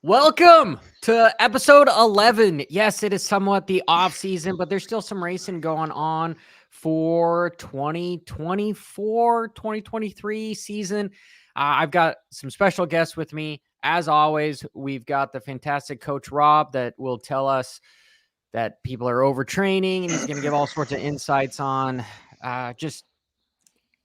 Welcome to episode 11. Yes, it is somewhat the off season, but there's still some racing going on for 2024, 2023 season. I've got some special guests with me. As always, we've got the fantastic coach Robb that will tell us that people are overtraining, and he's going to give all sorts of insights on just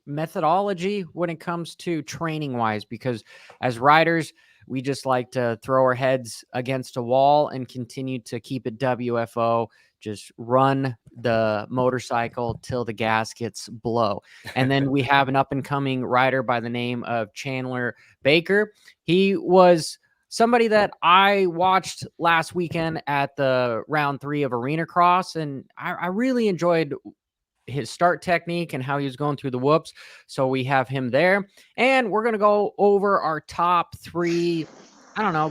methodology when it comes to training wise, because as riders, we just like to throw our heads against a wall and continue to keep it WFO, just run the motorcycle till the gaskets blow. And then we have an up and coming rider by the name of Chandler Baker. He was somebody that I watched last weekend at the round 3 of Arenacross, and I really enjoyed his start technique and how he was going through the whoops. So we have him there, and we're going to go over our top 3,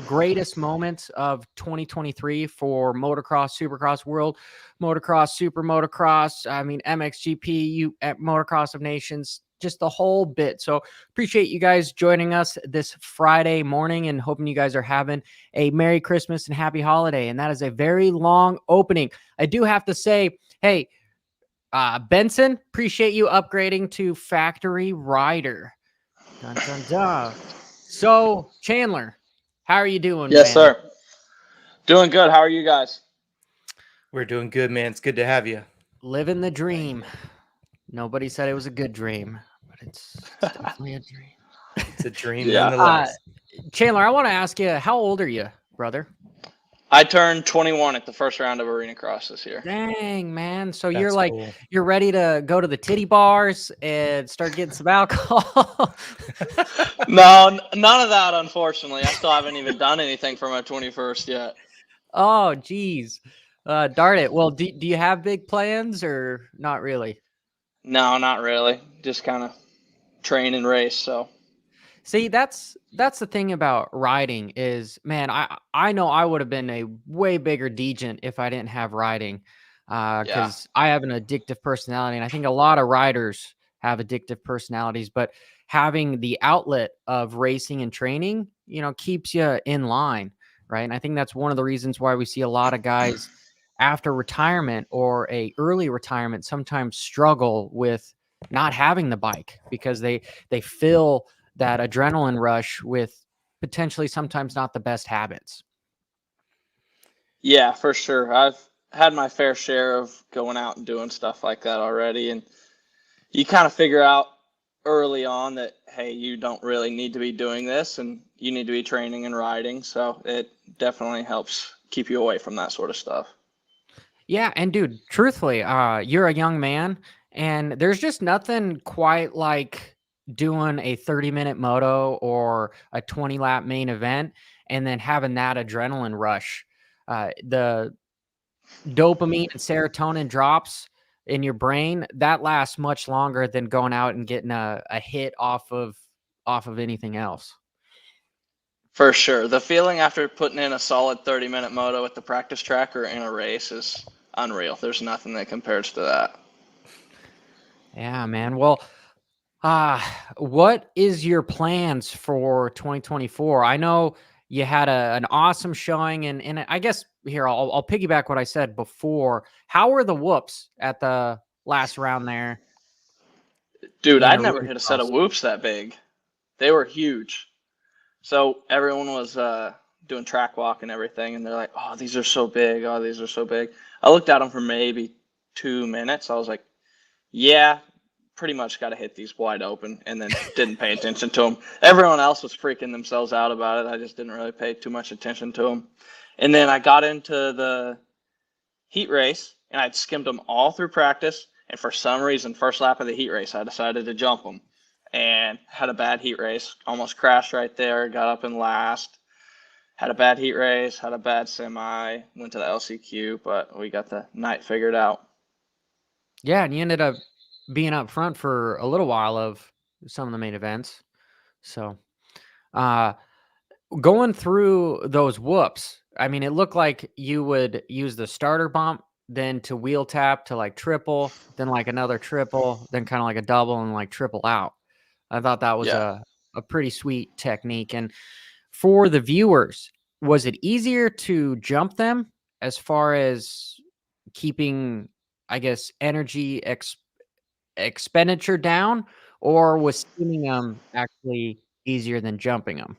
greatest moments of 2023 for motocross, supercross, world motocross, super motocross. MXGP, at Motocross of Nations, just the whole bit. So appreciate you guys joining us this Friday morning, and hoping you guys are having a Merry Christmas and Happy Holiday. And that is a very long opening. I do have to say, hey, Benson, appreciate you upgrading to factory rider. Dun, dun, dun. So, Chandler, how are you doing, Yes, man? sir. Doing good. How are you guys? We're doing good, man. It's good to have you. Living the dream. Nobody said it was a good dream, but it's definitely a dream. It's a dream Yeah. nonetheless. Chandler, I want to ask you, how old are you, brother? I turned 21 at the first round of Arenacross this year. Dang, man. So That's you're like, cool. you're ready to go to the titty bars and start getting some alcohol? No, none of that, unfortunately. I still haven't even done anything for my 21st yet. Oh, geez. Darn it. Well, do you have big plans or not really? No, not really. Just kind of train and race. So See, that's the thing about riding is, man, I know I would have been a way bigger degent if I didn't have riding, because I have an addictive personality, and I think a lot of riders have addictive personalities, but having the outlet of racing and training, keeps you in line, right? And I think that's one of the reasons why we see a lot of guys after retirement or a early retirement sometimes struggle with not having the bike, because they feel that adrenaline rush with potentially sometimes not the best habits. yeah, for sure. I've had my fair share of going out and doing stuff like that already. And you kind of figure out early on that, hey, you don't really need to be doing this and you need to be training and riding. So it definitely helps keep you away from that sort of stuff. Yeah, and dude, truthfully, you're a young man, and there's just nothing quite like doing a 30-minute moto or a 20-lap main event and then having that adrenaline rush. The dopamine and serotonin drops in your brain that lasts much longer than going out and getting a hit off of anything else. For sure. The feeling after putting in a solid 30-minute moto at the practice track or in a race is unreal. There's nothing that compares to that. Yeah, man. Well, what is your plans for 2024? I know you had an awesome showing, and I guess here I'll piggyback what I said before. How were the whoops at the last round there? Dude, in I'd never hit a set of Arenacross? whoops that big. They were huge. So everyone was doing track walk and everything, and they're like, oh, these are so big. Oh, these are so big. I looked at them for maybe 2 minutes. I was like, yeah, pretty much got to hit these wide open, and then didn't pay attention to them. Everyone else was freaking themselves out about it. I just didn't really pay too much attention to them. And then I got into the heat race, and I'd skimmed them all through practice. And for some reason, first lap of the heat race, I decided to jump them and had a bad heat race. Almost crashed right there, got up in last. Had a bad heat race, had a bad semi, went to the LCQ, but we got the night figured out. Yeah, and you ended up being up front for a little while of some of the main events. So, going through those whoops, I mean, it looked like you would use the starter bump, then to wheel tap to like triple, then like another triple, then kind of like a double and like triple out. I thought that was Yeah. a pretty sweet technique. And for the viewers, was it easier to jump them as far as keeping, I guess, energy expenditure down, or was skimming them actually easier than jumping them?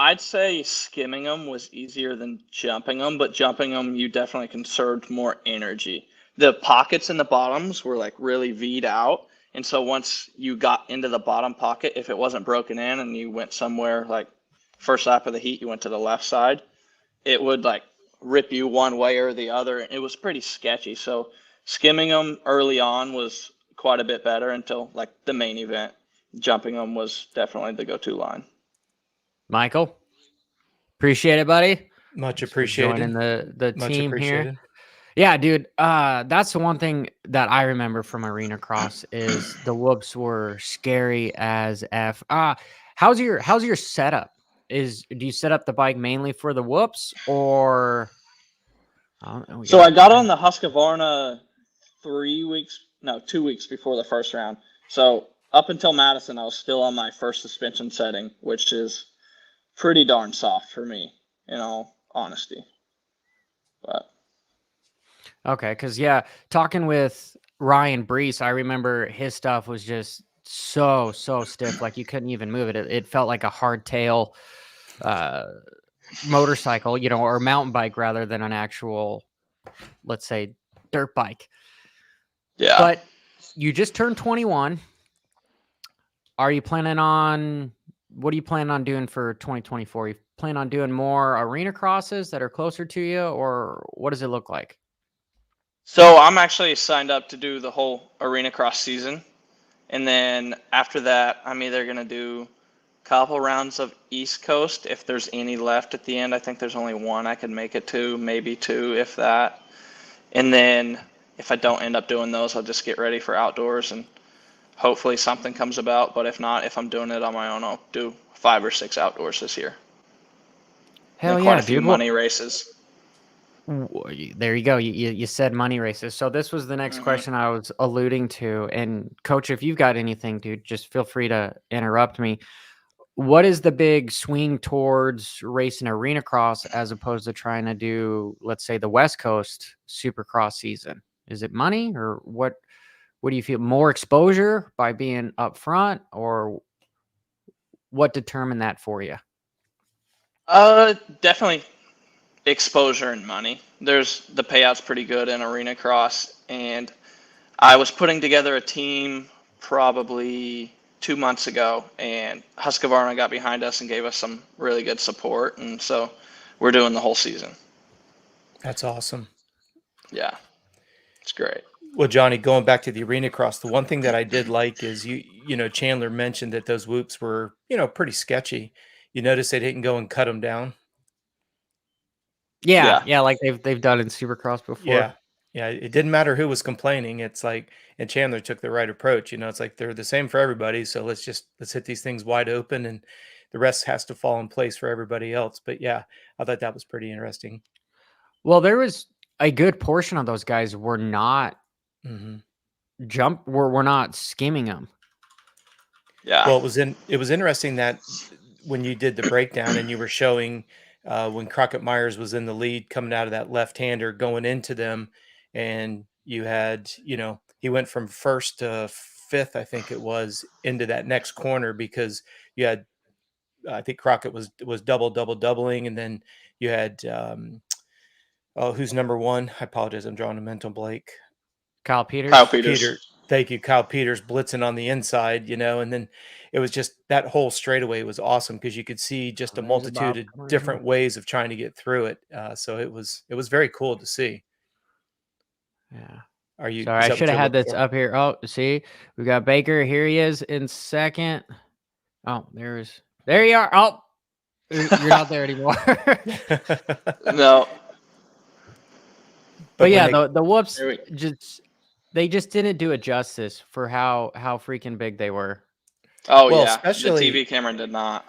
I'd say skimming them was easier than jumping them, but jumping them, you definitely conserved more energy. The pockets in the bottoms were like really V'd out. And so once you got into the bottom pocket, if it wasn't broken in and you went somewhere like first lap of the heat, you went to the left side, it would like rip you one way or the other. It was pretty sketchy. So skimming them early on was quite a bit better until like the main event. Jumping them was definitely the go-to line. Michael, appreciate it, buddy. Much Thanks for joining appreciated. the Much team here. appreciated. Yeah, dude. That's the one thing that I remember from Arenacross is the whoops were scary as F. How's your setup? Do you set up the bike mainly for the whoops, or So I got on the Husqvarna 2 weeks before the first round. So up until Madison, I was still on my first suspension setting, which is pretty darn soft for me, in all honesty. But okay, because talking with Ryan Brees, I remember his stuff was just so stiff, like you couldn't even move it. It felt like a hardtail motorcycle, or mountain bike rather than an actual, let's say, dirt bike. yeah. But you just turned 21. What are you planning on doing for 2024? You plan on doing more arena crosses that are closer to you, or what does it look like? So I'm actually signed up to do the whole Arenacross season. And then after that, I'm either going to do a couple rounds of East Coast if there's any left at the end. I think there's only one I can make it to, maybe two, if that. And then if I don't end up doing those, I'll just get ready for outdoors and hopefully something comes about. But if not, if I'm doing it on my own, I'll do 5 or 6 outdoors this year. Hell and yeah, quite a few dude. money races. There you go. You said money races. So this was the next question I was alluding to. And Coach, if you've got anything, dude, just feel free to interrupt me. What is the big swing towards racing arena cross as opposed to trying to do, let's say, the West Coast Supercross season? Is it money, or what? What do you feel? More exposure by being up front, or what determined that for you? Definitely exposure and money. There's the payout's pretty good in arena cross, and I was putting together a team probably 2 months ago, and Husqvarna got behind us and gave us some really good support, and so we're doing the whole season. That's awesome. Yeah, it's great. Well, Johnny, going back to the arena cross, the one thing that I did like is Chandler mentioned that those whoops were, pretty sketchy. You notice they didn't go and cut them down. Yeah, like they've done in Supercross before. Yeah. It didn't matter who was complaining. It's like, and Chandler took the right approach. It's like they're the same for everybody. So let's hit these things wide open, and the rest has to fall in place for everybody else. But yeah, I thought that was pretty interesting. Well, there was a good portion of those guys were not we're not skimming them. Yeah. Well, it was interesting that when you did the breakdown and you were showing when Crockett Myers was in the lead coming out of that left-hander going into them, and you had, he went from first to fifth, I think it was, into that next corner because you had, I think Crockett was doubling, and then you had who's number one? I apologize, I'm drawing a mental blank. Kyle Peters. Thank you, Kyle Peters blitzing on the inside, and then it was just that whole straightaway was awesome because you could see just a multitude of different ways of trying to get through it. So it was very cool to see. Yeah. Sorry, I should have had this up here. Oh, see, we got Baker. Here he is in second. Oh, there you are. Oh, you're not there anymore. No. But yeah, the whoops they just didn't do it justice for how freaking big they were. Oh, well, yeah. Especially the TV camera did not.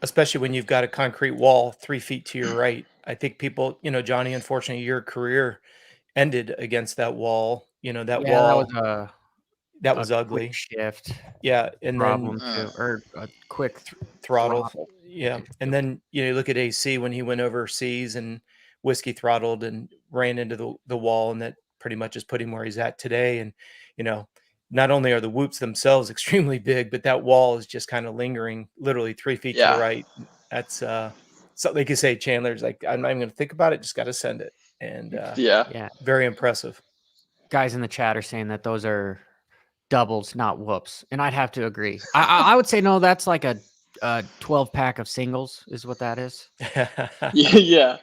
Especially when you've got a concrete wall 3 feet to your right. I think people, Johnny, unfortunately, your career ended against that wall. That wall. That a was quick ugly. shift Yeah, and then problem too, or a quick throttle. throttle Yeah, and issue. then you look at AC when he went overseas and whiskey throttled and ran into the wall, and that pretty much has put him where he's at today. And you know, not only are the whoops themselves extremely big, but that wall is just kind of lingering, literally 3 feet to the Yeah. right. That's something like you say, Chandler's like, I'm not even going to think about it, just got to send it, and Yeah. Yeah, very impressive. guys in the chat are saying that those are doubles, not whoops, and I'd have to agree. I would say no. That's like a 12-pack of singles is what that is. Yeah.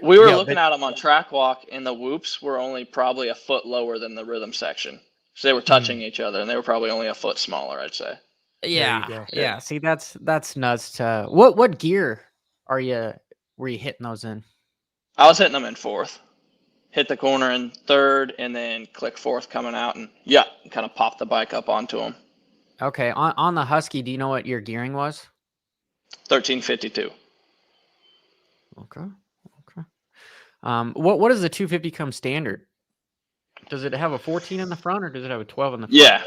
We were Yeah, looking but at them on track walk, and the whoops were only probably a foot lower than the rhythm section. So they were touching each other, and they were probably only a foot smaller, I'd say. there you Yeah, go. yeah. See, that's nuts. To what gear were you hitting those in? I was hitting them in fourth. Hit the corner in third, and then click fourth coming out, and kind of pop the bike up onto them. Okay, on the Husky, do you know what your gearing was? 1352. Okay. What does the 250 come standard? Does it have a 14 in the front, or does it have a 12 in the front? Yeah.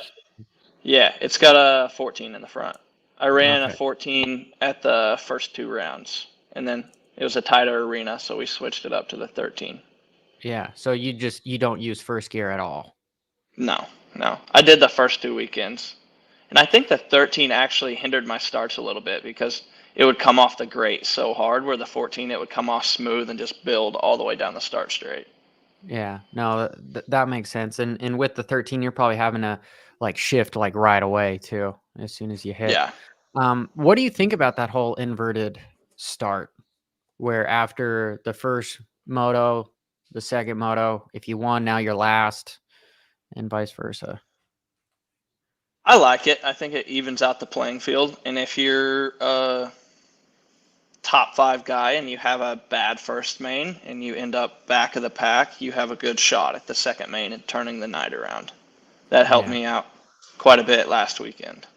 Yeah, it's got a 14 in the front. I ran a Okay. 14 at the first 2 rounds, and then it was a tighter arena, so we switched it up to the 13. Yeah. So you don't use first gear at all. No. I did the first 2 weekends. And I think the 13 actually hindered my starts a little bit because it would come off the grate so hard, where the 14, it would come off smooth and just build all the way down the start straight. Yeah. No, that makes sense. And with the 13, you're probably having to like shift like right away too, as soon as you hit. Yeah. What do you think about that whole inverted start, where after the first moto, the second moto, if you won, now you're last, and vice versa? I like it. I think it evens out the playing field. And if you're a top 5 guy and you have a bad first main and you end up back of the pack, you have a good shot at the second main and turning the night around. That helped Yeah. me out quite a bit last weekend.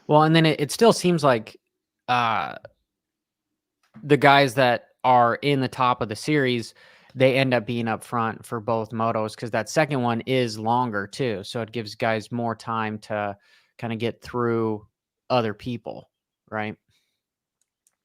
Well, and then it still seems like the guys that are in the top of the series, they end up being up front for both motos because that second one is longer too. So it gives guys more time to kind of get through other people, right?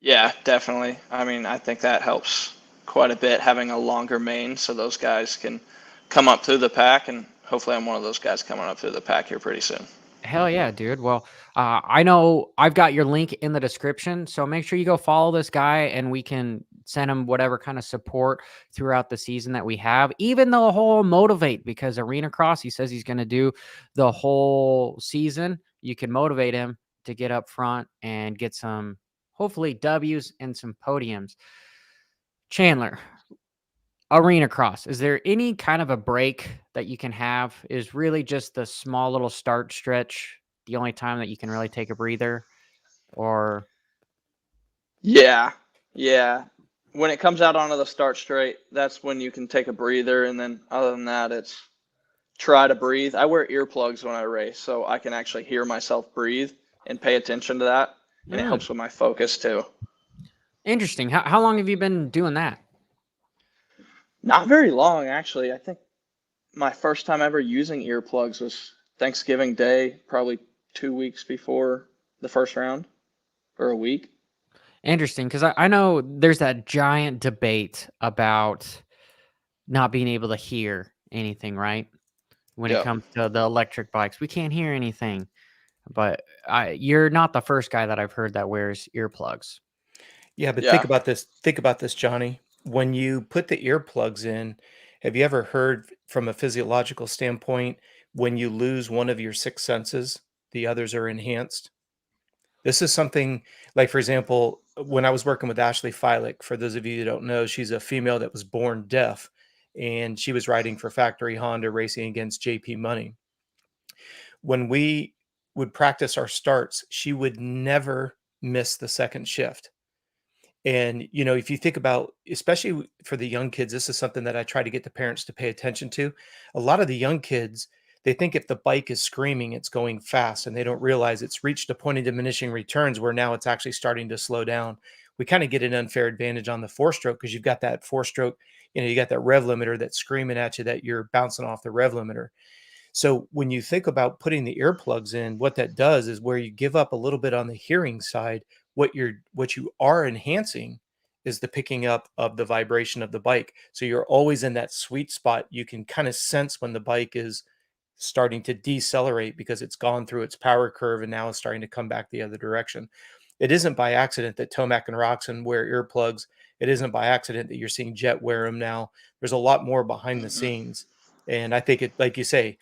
Yeah, definitely. I mean, I think that helps quite a bit, having a longer main so those guys can come up through the pack, and hopefully I'm one of those guys coming up through the pack here pretty soon. Hell yeah, dude. Well, I know I've got your link in the description, so make sure you go follow this guy and we can send him whatever kind of support throughout the season that we have, even the whole motivate, because Arenacross, he says he's going to do the whole season. You can motivate him to get up front and get some, hopefully, W's and some podiums. Chandler, Arenacross, is there any kind of a break that you can have? Is really just the small little start stretch the only time that you can really take a breather? Or Yeah. When it comes out onto the start straight, that's when you can take a breather. And then other than that, it's try to breathe. I wear earplugs when I race, so I can actually hear myself breathe and pay attention to that. And it helps with my focus too. Interesting. How long have you been doing that? Not very long, actually. I think my first time ever using earplugs was Thanksgiving Day, probably 2 weeks before the first round, or a week. Interesting, because I know there's that giant debate about not being able to hear anything, right? When it Yep. comes to the electric bikes, we can't hear anything. But you're not the first guy that I've heard that wears earplugs. Yeah, but Yeah. think about this, Johnny. When you put the earplugs in, have you ever heard from a physiological standpoint, when you lose one of your 6 senses, the others are enhanced? This is something like, for example, when I was working with Ashley Filick, for those of you who don't know, she's a female that was born deaf, and she was riding for Factory Honda racing against JP Money. When we would practice our starts, she would never miss the second shift. And, if you think about, especially for the young kids, this is something that I try to get the parents to pay attention to. A lot of the young kids, they think if the bike is screaming, it's going fast, and they don't realize it's reached a point of diminishing returns where now it's actually starting to slow down. We kind of get an unfair advantage on the 4-stroke because you've got that 4-stroke, you got that rev limiter that's screaming at you that you're bouncing off the rev limiter. So when you think about putting the earplugs in, what that does is where you give up a little bit on the hearing side, what you are enhancing is the picking up of the vibration of the bike. So you're always in that sweet spot. You can kind of sense when the bike is starting to decelerate because it's gone through its power curve and now it's starting to come back the other direction. It isn't by accident that Tomac and Roxon wear earplugs. It isn't by accident that you're seeing Jet wear them now. There's a lot more behind the scenes. And I think it, like you say,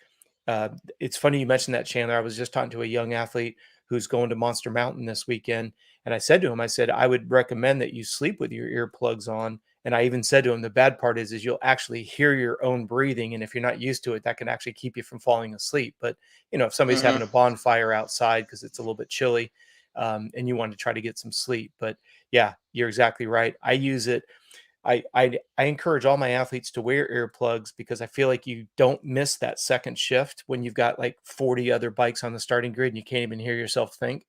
it's funny you mentioned that, Chandler. I was just talking to a young athlete who's going to Monster Mountain this weekend. And I said to him, I said, I would recommend that you sleep with your earplugs on. And I even said to him, the bad part is you'll actually hear your own breathing. And if you're not used to it, that can actually keep you from falling asleep. But, if somebody's having a bonfire outside because it's a little bit chilly, and you want to try to get some sleep. But yeah, you're exactly right. I use it. I encourage all my athletes to wear earplugs because I feel like you don't miss that second shift when you've got like 40 other bikes on the starting grid and you can't even hear yourself think.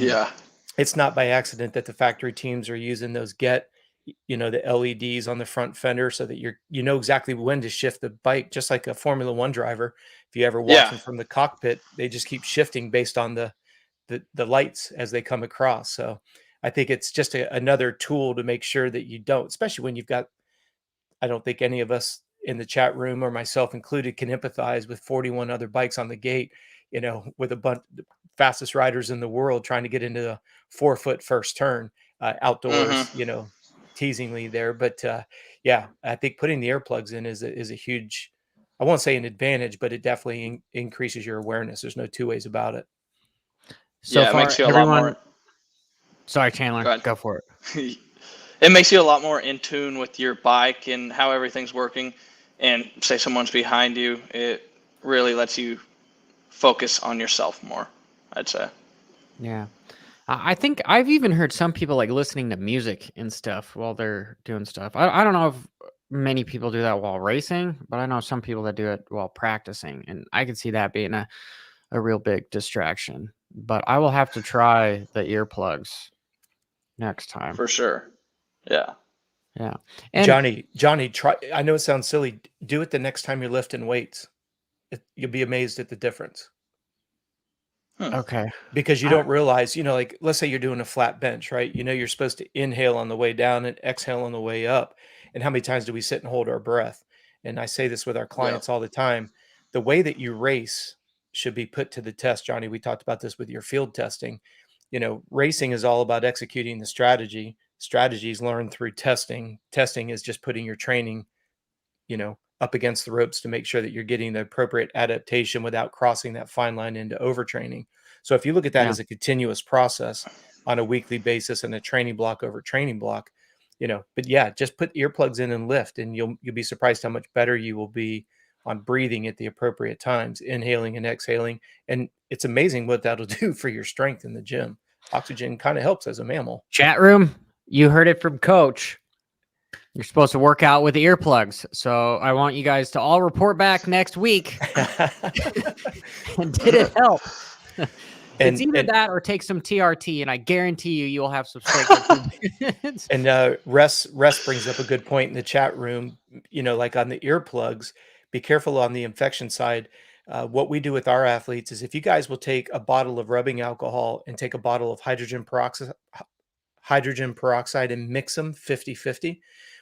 Yeah. It's not by accident that the factory teams are using those the LEDs on the front fender so that you know exactly when to shift the bike, just like a Formula One driver. If you ever watch them from the cockpit, they just keep shifting based on the lights as they come across. So I think it's just another tool to make sure that you don't, especially when you've got, I don't think any of us in the chat room or myself included can empathize with 41 other bikes on the gate, with a bunch the fastest riders in the world trying to get into the 4-foot first turn outdoors, teasingly there. But yeah, I think putting the earplugs in is a huge, I won't say an advantage, but it definitely increases your awareness. There's no two ways about it. So it far, makes you a everyone. lot more. Sorry, Chandler. Go for it. It makes you a lot more in tune with your bike and how everything's working. And say someone's behind you, it really lets you focus on yourself more, I'd say. Yeah. I think I've even heard some people like listening to music and stuff while they're doing stuff. I don't know if many people do that while racing, but I know some people that do it while practicing. And I can see that being a real big distraction. But I will have to try the earplugs next time. For sure. Yeah. Yeah. And Johnny, try. I know it sounds silly. Do it the next time you're lifting weights. You'll be amazed at the difference. Okay. Because you don't realize, like let's say you're doing a flat bench, right? You're supposed to inhale on the way down and exhale on the way up. And how many times do we sit and hold our breath? And I say this with our clients all the time. The way that you race should be put to the test, Johnny. We talked about this with your field testing. Racing is all about executing the strategy. Strategies learned through testing. Testing is just putting your training, up against the ropes to make sure that you're getting the appropriate adaptation without crossing that fine line into overtraining. So if you look at that as a continuous process on a weekly basis and a training block over training block, but yeah, just put earplugs in and lift, and you'll be surprised how much better you will be on breathing at the appropriate times, inhaling and exhaling. And it's amazing what that'll do for your strength in the gym. Oxygen kind of helps as a mammal. Chat room, you heard it from Coach. You're supposed to work out with earplugs. So I want you guys to all report back next week. And did it help? It's either that or take some TRT, and I guarantee you'll have some strength. And Russ brings up a good point in the chat room. Like on the earplugs, be careful on the infection side. What we do with our athletes is if you guys will take a bottle of rubbing alcohol and take a bottle of hydrogen peroxide and mix them 50-50.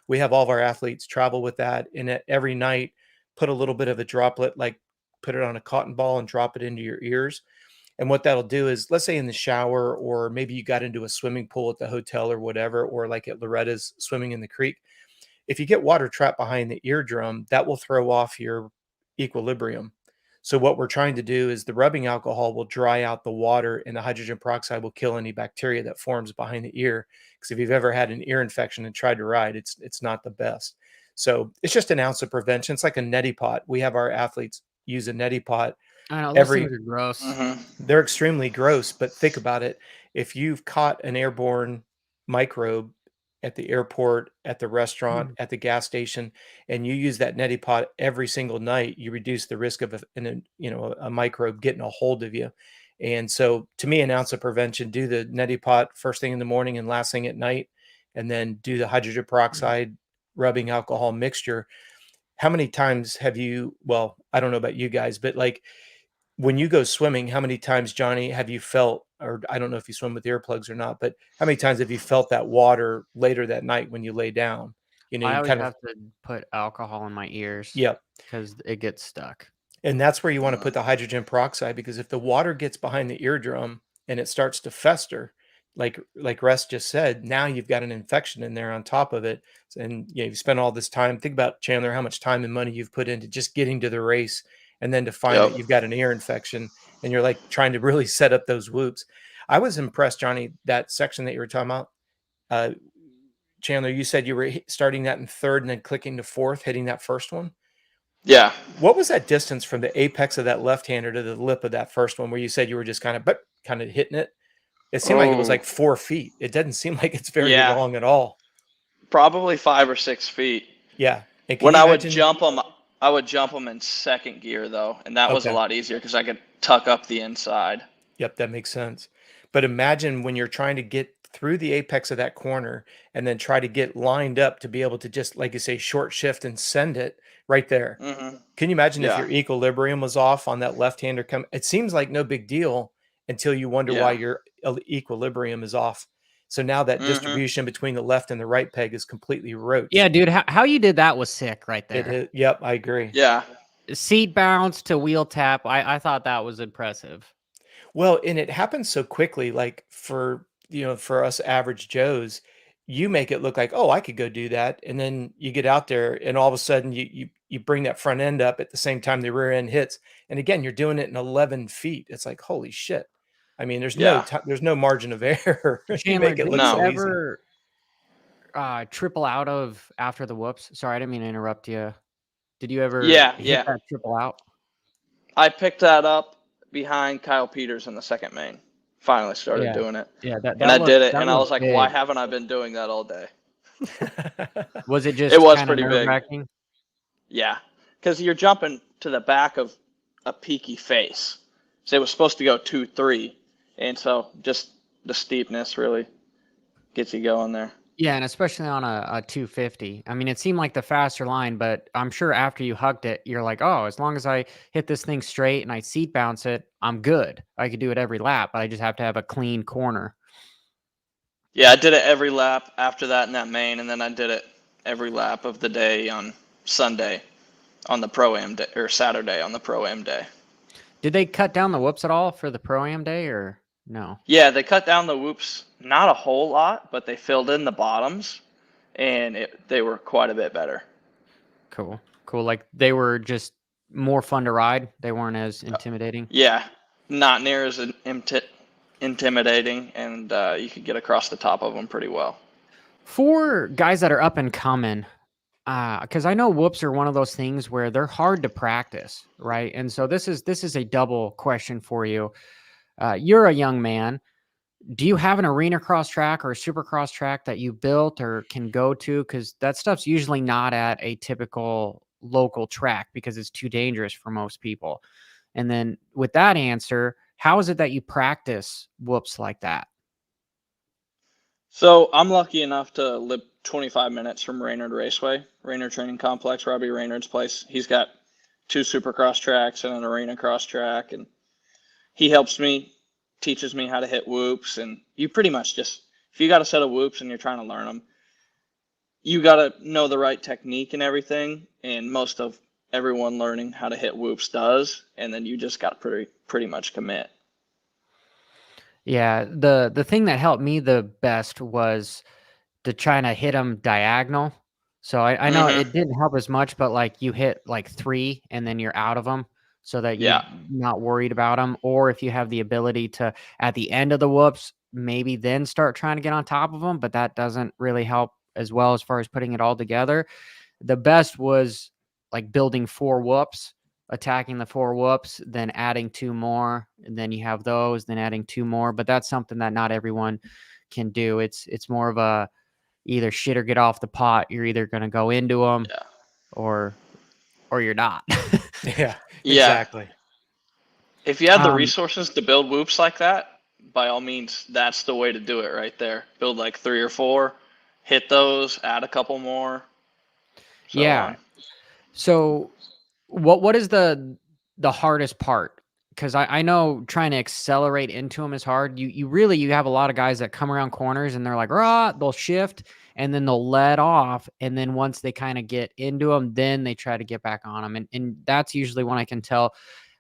We have all of our athletes travel with that, and every night put a little bit of a droplet, like put it on a cotton ball and drop it into your ears. And what that'll do is, let's say in the shower, or maybe you got into a swimming pool at the hotel or whatever, or like at Loretta's swimming in the creek. If you get water trapped behind the eardrum, that will throw off your equilibrium. So what we're trying to do is the rubbing alcohol will dry out the water, and the hydrogen peroxide will kill any bacteria that forms behind the ear. Because if you've ever had an ear infection and tried to ride, it's not the best. So it's just an ounce of prevention. It's like a neti pot. We have our athletes use a neti pot. I know, those things are gross. They're extremely gross, but think about it. If you've caught an airborne microbe at the airport, at the restaurant, at the gas station, and you use that neti pot every single night, you reduce the risk of a microbe getting a hold of you. And so to me, an ounce of prevention, do the neti pot first thing in the morning and last thing at night, and then do the hydrogen peroxide rubbing alcohol mixture. how many times have you, well, I don't know about you guys, but like when you go swimming, how many times, Johnny, have you felt, or I don't know if you swim with earplugs or not, but how many times have you felt that water later that night when you lay down? You know, I you always kind of, have to put alcohol in my ears yeah. because it gets stuck. And that's where you want to Uh, put the hydrogen peroxide, because if the water gets behind the eardrum and it starts to fester, like Russ just said, now you've got an infection in there on top of it. And you know, you've spent all this time. Think about, Chandler, how much time and money you've put into just getting to the race, and then to find Yep. that you've got an ear infection and you're like trying to really set up those whoops. I was impressed, Johnny, that section that you were talking about. Uh, Chandler, you said you were starting that in third and then clicking to fourth, hitting that first one. Yeah. What was that distance from the apex of that left-hander to the lip of that first one where you said you were just kind of hitting it? It seemed like it was Oh, like 4 feet. It doesn't seem like it's very yeah. long at all. Probably 5 or 6 feet. Yeah. And can When you I would imagine? jump them, I would jump them in second gear though, and that was a Okay. lot easier because I could tuck up the inside. Yep, that makes sense. But imagine when you're trying to get through the apex of that corner and then try to get lined up to be able to just, like you say, short shift and send it right there. Hmm. Can you imagine if Yeah. your equilibrium was off on that left-hander come? It seems like no big deal until you wonder why Yeah. your equilibrium is off. So now that Hmm. distribution between the left and the right peg is completely Yeah, roached. dude, how you did that was sick right It there. is. Yep, I agree. Yeah. Seat bounce to wheel tap. I thought that was impressive. Well, and it happens so quickly, like for us average Joes, you make it look like, oh, I could go do that. And then you get out there and all of a sudden you bring that front end up at the same time the rear end hits. And again, you're doing it in 11 feet. It's like, holy shit. I mean, Yeah. there's no margin of error. You Chandler, make it did look you No. so easy. ever triple out of after the whoops? Sorry, I didn't mean to interrupt you. Did you ever Yeah. hit Yeah. that triple out? I picked that up behind Kyle Peters in the second main. Finally started Yeah. doing it. Yeah, that And I did it, that and I looked was like, why big. haven't I been doing that all day? Was it It just was kind of pretty big. nerve-wracking? Yeah. Because you're jumping to the back of a peaky face. So it was supposed to go 2-3. And so just the steepness really gets you going there. Yeah, and especially on a 250. I mean, it seemed like the faster line, but I'm sure after you hugged it, you're like, oh, as long as I hit this thing straight and I seat bounce it, I'm good. I could do it every lap, but I just have to have a clean corner. Yeah, I did it every lap after that in that main, and then I did it every lap of the day on Sunday on the Pro-Am day, or Saturday on the Pro-Am day. Did they cut down the whoops at all for the Pro-Am day or no? Yeah, they cut down the whoops, not a whole lot, but they filled in the bottoms, and they were quite a bit better. Cool. Cool. Like they were just more fun to ride. They weren't as intimidating. Yeah, not near as intimidating, and you could get across the top of them pretty well. For guys that are up and coming, because I know whoops are one of those things where they're hard to practice, right? And so this is a double question for you. You're a young man. Do you have an Arenacross track or a Supercross track that you built or can go to? Because that stuff's usually not at a typical local track because it's too dangerous for most people. And then with that answer, how is it that you practice whoops like that? So I'm lucky enough to live 25 minutes from Raynard Raceway, Raynard Training Complex, Robbie Raynard's place. He's got 2 Supercross tracks and an Arenacross track, and he helps me, teaches me how to hit whoops. And you pretty much just, if you got a set of whoops and you're trying to learn them, you got to know the right technique and everything. And most of everyone learning how to hit whoops does. And then you just got to pretty much commit. Yeah, the thing that helped me the best was to try to hit them diagonal. So I know Hmm. it didn't help as much, but like you hit like 3 and then you're out of them so that you're Yeah. not worried about them. Or if you have the ability to, at the end of the whoops, maybe then start trying to get on top of them, but that doesn't really help as well as far as putting it all together. The best was like building 4 whoops, attacking the 4 whoops, then adding 2 more, and then you have those, then adding 2 more. But that's something that not everyone can do. It's more of a either shit or get off the pot. You're either going to go into them Yeah. or you're not. Yeah, Yeah. exactly. If you have the um, resources to build whoops like that, by all means, that's the way to do it right there. Build like 3 or 4, hit those, add a couple more, so yeah. on. So what is the hardest part? Because I know trying to accelerate into them is hard. You have a lot of guys that come around corners and they're like, rah, they'll shift and then they'll let off. And then once they kind of get into them, then they try to get back on them. And that's usually when I can tell,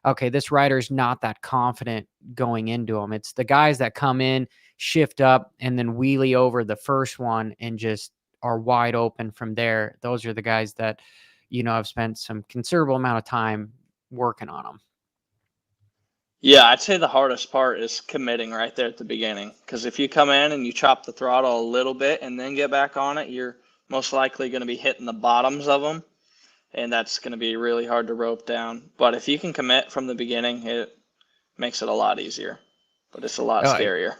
okay, this rider's not that confident going into them. It's the guys that come in, shift up, and then wheelie over the first one and just are wide open from there. Those are the guys that, I've spent some considerable amount of time working on them. Yeah, I'd say the hardest part is committing right there at the beginning. Because if you come in and you chop the throttle a little bit and then get back on it, you're most likely going to be hitting the bottoms of them. And that's going to be really hard to rope down. But if you can commit from the beginning, it makes it a lot easier. But it's a lot scarier.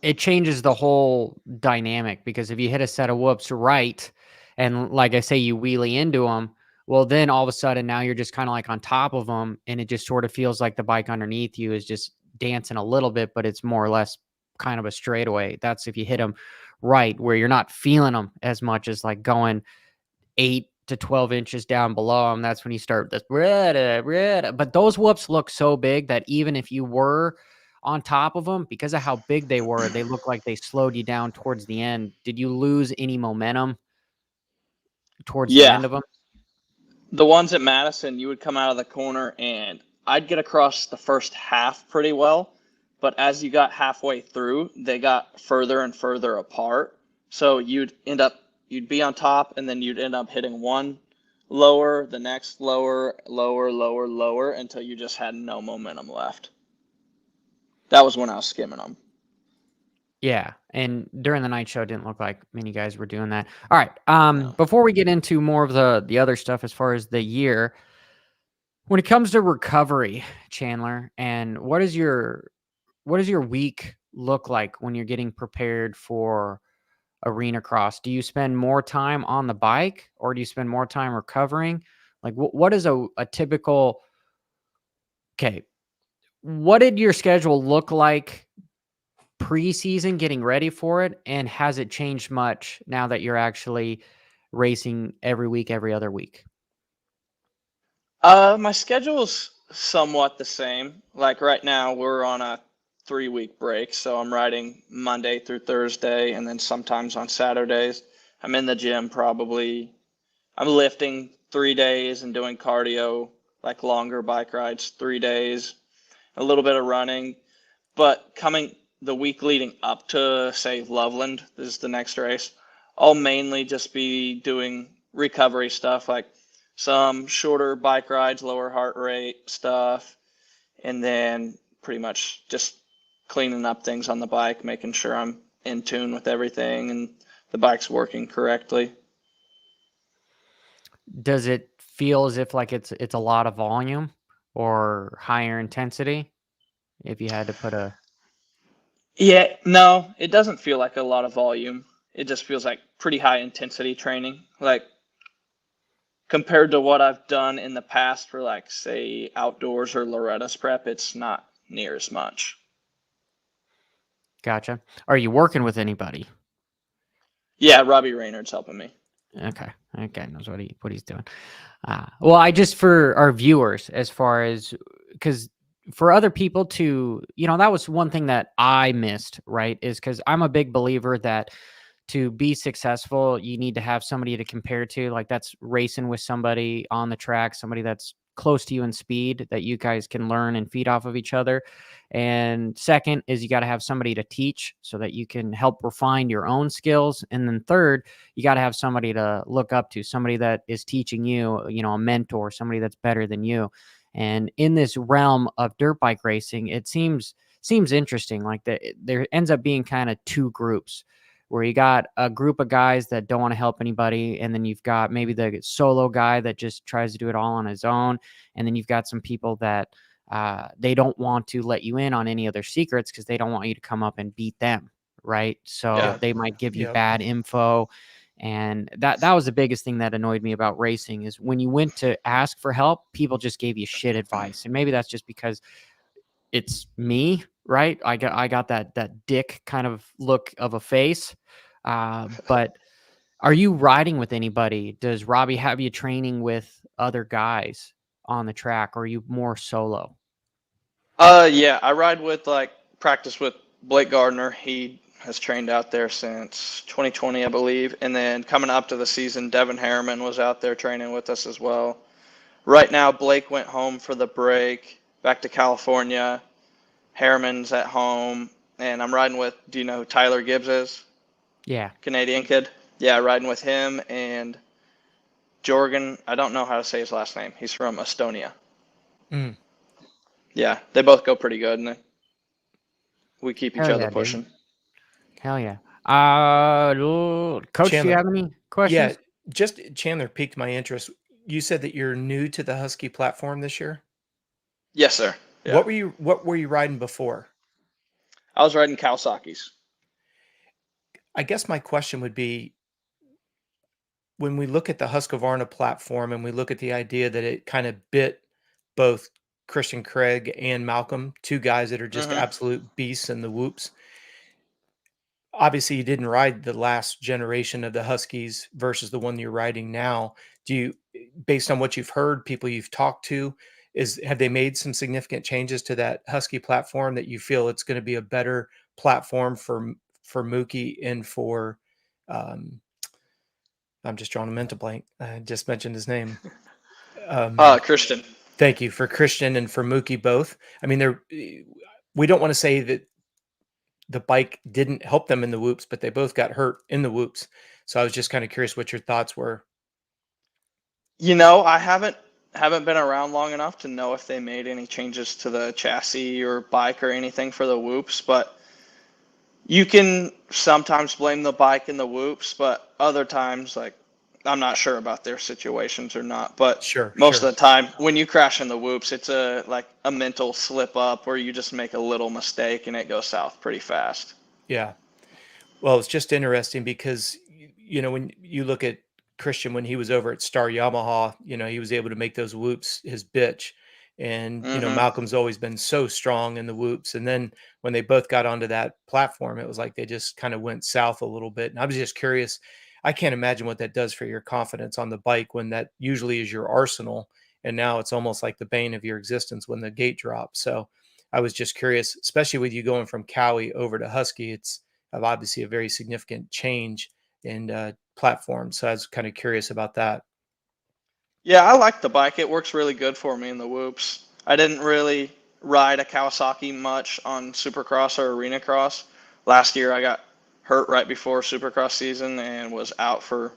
It changes the whole dynamic, because if you hit a set of whoops right, and like I say, you wheelie into them, well, then all of a sudden now you're just kind of like on top of them, and it just sort of feels like the bike underneath you is just dancing a little bit, but it's more or less kind of a straightaway. That's if you hit them right, where you're not feeling them as much as like going 8 to 12 inches down below them. That's when you start this, but those whoops look so big that even if you were on top of them, because of how big they were, they look like they slowed you down towards the end. Did you lose any momentum towards the end of them? The ones at Madison, you would come out of the corner and I'd get across the first half pretty well. But as you got halfway through, they got further and further apart. So you'd be on top, and then you'd end up hitting one lower, the next lower, lower, until you just had no momentum left. That was when I was skimming them. Yeah, and during the night show, it didn't look like many guys were doing that. All right, before we get into more of the other stuff as far as the year, when it comes to recovery, Chandler, and what does your week look like when you're getting prepared for Arenacross? Do you spend more time on the bike, or do you spend more time recovering? Like, what is a typical? Okay, what did your schedule look like preseason, getting ready for it, and has it changed much now that you're actually racing every week, every other week? My schedule's somewhat the same. Like right now, we're on a 3-week break, so I'm riding Monday through Thursday, and then sometimes on Saturdays. I'm in the gym I'm lifting 3 days and doing cardio, like longer bike rides, 3 days, a little bit of running. But coming the week leading up to, say, Loveland, this is the next race, I'll mainly just be doing recovery stuff, like some shorter bike rides, lower heart rate stuff, and then pretty much just cleaning up things on the bike, making sure I'm in tune with everything and the bike's working correctly. Does it feel as if like it's a lot of volume or higher intensity? If you had to put a... Yeah, no, it doesn't feel like a lot of volume. It just feels like pretty high intensity training. Like compared to what I've done in the past for, like, say, outdoors or Loretta's prep, it's not near as much. Gotcha. Are you working with anybody? Yeah, Robbie Raynard's helping me. Okay. Okay, knows what he's doing. Well, I just, for our viewers, as far as, because for other people to, that was one thing that I missed, right? Is because I'm a big believer that to be successful, you need to have somebody to compare to. Like, that's racing with somebody on the track, somebody that's close to you in speed, that you guys can learn and feed off of each other. And second is you got to have somebody to teach so that you can help refine your own skills. And then third, you got to have somebody to look up to, somebody that is teaching you, a mentor, somebody that's better than you. And in this realm of dirt bike racing, it seems interesting. Like there ends up being kind of two groups, where you got a group of guys that don't want to help anybody, and then you've got maybe the solo guy that just tries to do it all on his own, and then you've got some people that they don't want to let you in on any of their secrets because they don't want you to come up and beat them, right? So they might give you bad info. And that was the biggest thing that annoyed me about racing, is when you went to ask for help, people just gave you shit advice. And maybe that's just because it's me, right? I got that dick kind of look of a face. But Are you riding with anybody? Does Robbie have you training with other guys on the track, or are you more solo? Yeah, I ride with practice with Blake Gardner. He has trained out there since 2020, I believe. And then coming up to the season, Devin Harriman was out there training with us as well. Right now, Blake went home for the break, back to California. Harriman's at home, and I'm riding with, do you know who Tyler Gibbs is? Yeah. Canadian kid. Yeah, riding with him and Jorgen. I don't know how to say his last name. He's from Estonia. Mm. Yeah, they both go pretty good, and we keep each Hell other yeah, dude. pushing. Hell yeah. Coach, do Chandler, you have any questions? Yeah, just Chandler piqued my interest. You said that you're new to the Husky platform this year. Yes, sir. Yeah. What were you riding before? I was riding Kawasaki's. I guess my question would be, when we look at the Husqvarna platform and we look at the idea that it kind of bit both Christian Craig and Malcolm, two guys that are just Mm-hmm. absolute beasts in the whoops. Obviously, you didn't ride the last generation of the Huskies versus the one you're riding now. Do you, based on what you've heard, people you've talked to, have they made some significant changes to that Husky platform that you feel it's going to be a better platform for Mookie and for um, I'm just drawing a mental blank. I just mentioned his name. Christian. Thank you, for Christian and for Mookie both. I mean, we don't want to say that the bike didn't help them in the whoops, but they both got hurt in the whoops. So I was just kind of curious what your thoughts were. I haven't been around long enough to know if they made any changes to the chassis or bike or anything for the whoops, but you can sometimes blame the bike in the whoops, but other times, I'm not sure about their situations or not. But Sure. most of the time, when you crash in the whoops, it's a mental slip up where you just make a little mistake and it goes south pretty fast. Yeah. Well, it's just interesting because, when you look at Christian, when he was over at Star Yamaha, he was able to make those whoops his bitch. And, Mm-hmm. Malcolm's always been so strong in the whoops. And then when they both got onto that platform, it was like they just kind of went south a little bit. And I was just curious. I can't imagine what that does for your confidence on the bike when that usually is your arsenal. And now it's almost like the bane of your existence when the gate drops. So I was just curious, especially with you going from Cowie over to Husky, it's obviously a very significant change in platform. So I was kind of curious about that. Yeah, I like the bike. It works really good for me in the whoops. I didn't really ride a Kawasaki much on Supercross or Arenacross. Last year I got hurt right before Supercross season and was out for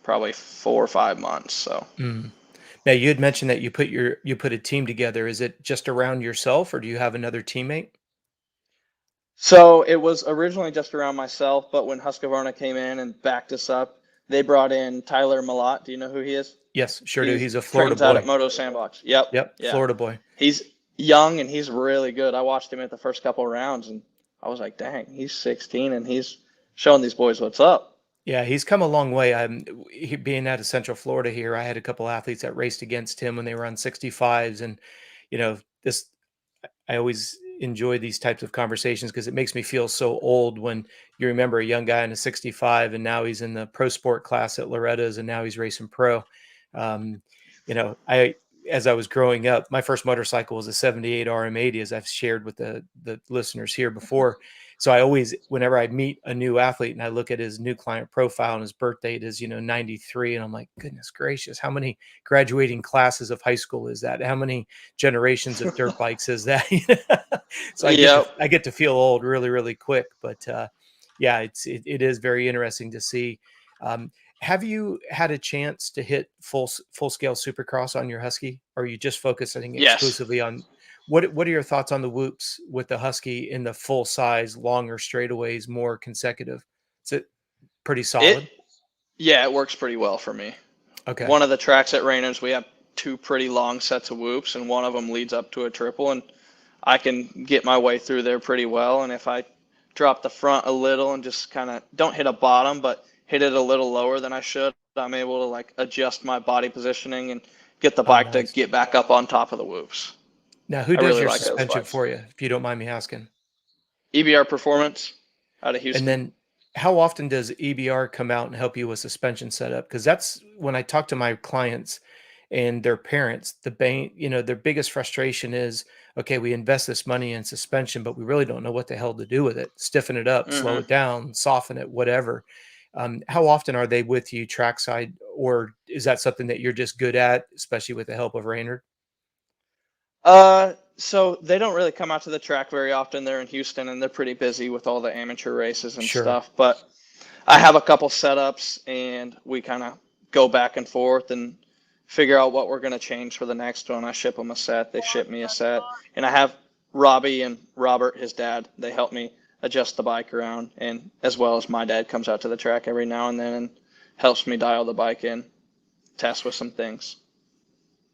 probably 4 or 5 months. So Now you had mentioned that you put a team together. Is it just around yourself, or do you have another teammate? So it was originally just around myself, but when Husqvarna came in and backed us up, they brought in Tyler Malott. Do you know who he is? Yes, sure do. He He's a Florida trains out at boy. Moto Sandbox. Yep. Yep, Yeah. Florida boy. He's young and he's really good. I watched him at the first couple of rounds and I was like, dang, he's 16 and he's showing these boys what's up. Yeah, he's come a long way. Being out of Central Florida here, I had a couple athletes that raced against him when they were on 65s, and this. I always enjoy these types of conversations because it makes me feel so old when you remember a young guy in a 65 and now he's in the pro sport class at Loretta's and now he's racing pro. As I was growing up, my first motorcycle was a 78 RM80, as I've shared with the listeners here before. So I always, whenever I meet a new athlete and I look at his new client profile and his birth date is, 93. And I'm like, goodness gracious, how many graduating classes of high school is that? How many generations of dirt bikes is that? So I get to feel old really, really quick. But it is very interesting to see. Have you had a chance to hit full scale Supercross on your Husky? Or are you just focusing exclusively on what are your thoughts on the whoops with the Husky in the full size, longer straightaways, more consecutive? Is it pretty solid? It works pretty well for me. Okay. One of the tracks at Rayners, we have 2 pretty long sets of whoops and one of them leads up to a triple and I can get my way through there pretty well. And if I drop the front a little and just kind of don't hit a bottom, but hit it a little lower than I should, I'm able to adjust my body positioning and get the bike to get back up on top of the whoops. Now, who does your suspension for you, if you don't mind me asking? EBR Performance out of Houston. And then how often does EBR come out and help you with suspension setup? Because that's when I talk to my clients and their parents, their biggest frustration is, okay, we invest this money in suspension, but we really don't know what the hell to do with it. Stiffen it up, slow Hmm. it down, soften it, whatever. How often are they with you trackside, or is that something that you're just good at, especially with the help of Raynard? So they don't really come out to the track very often. They're in Houston and they're pretty busy with all the amateur races and Sure. stuff. But I have a couple setups and we kind of go back and forth and figure out what we're going to change for the next one. I ship them a set, they ship me a set. And I have Robbie and Robert, his dad, they help me adjust the bike around. And as well as my dad comes out to the track every now and then and helps me dial the bike in, test with some things.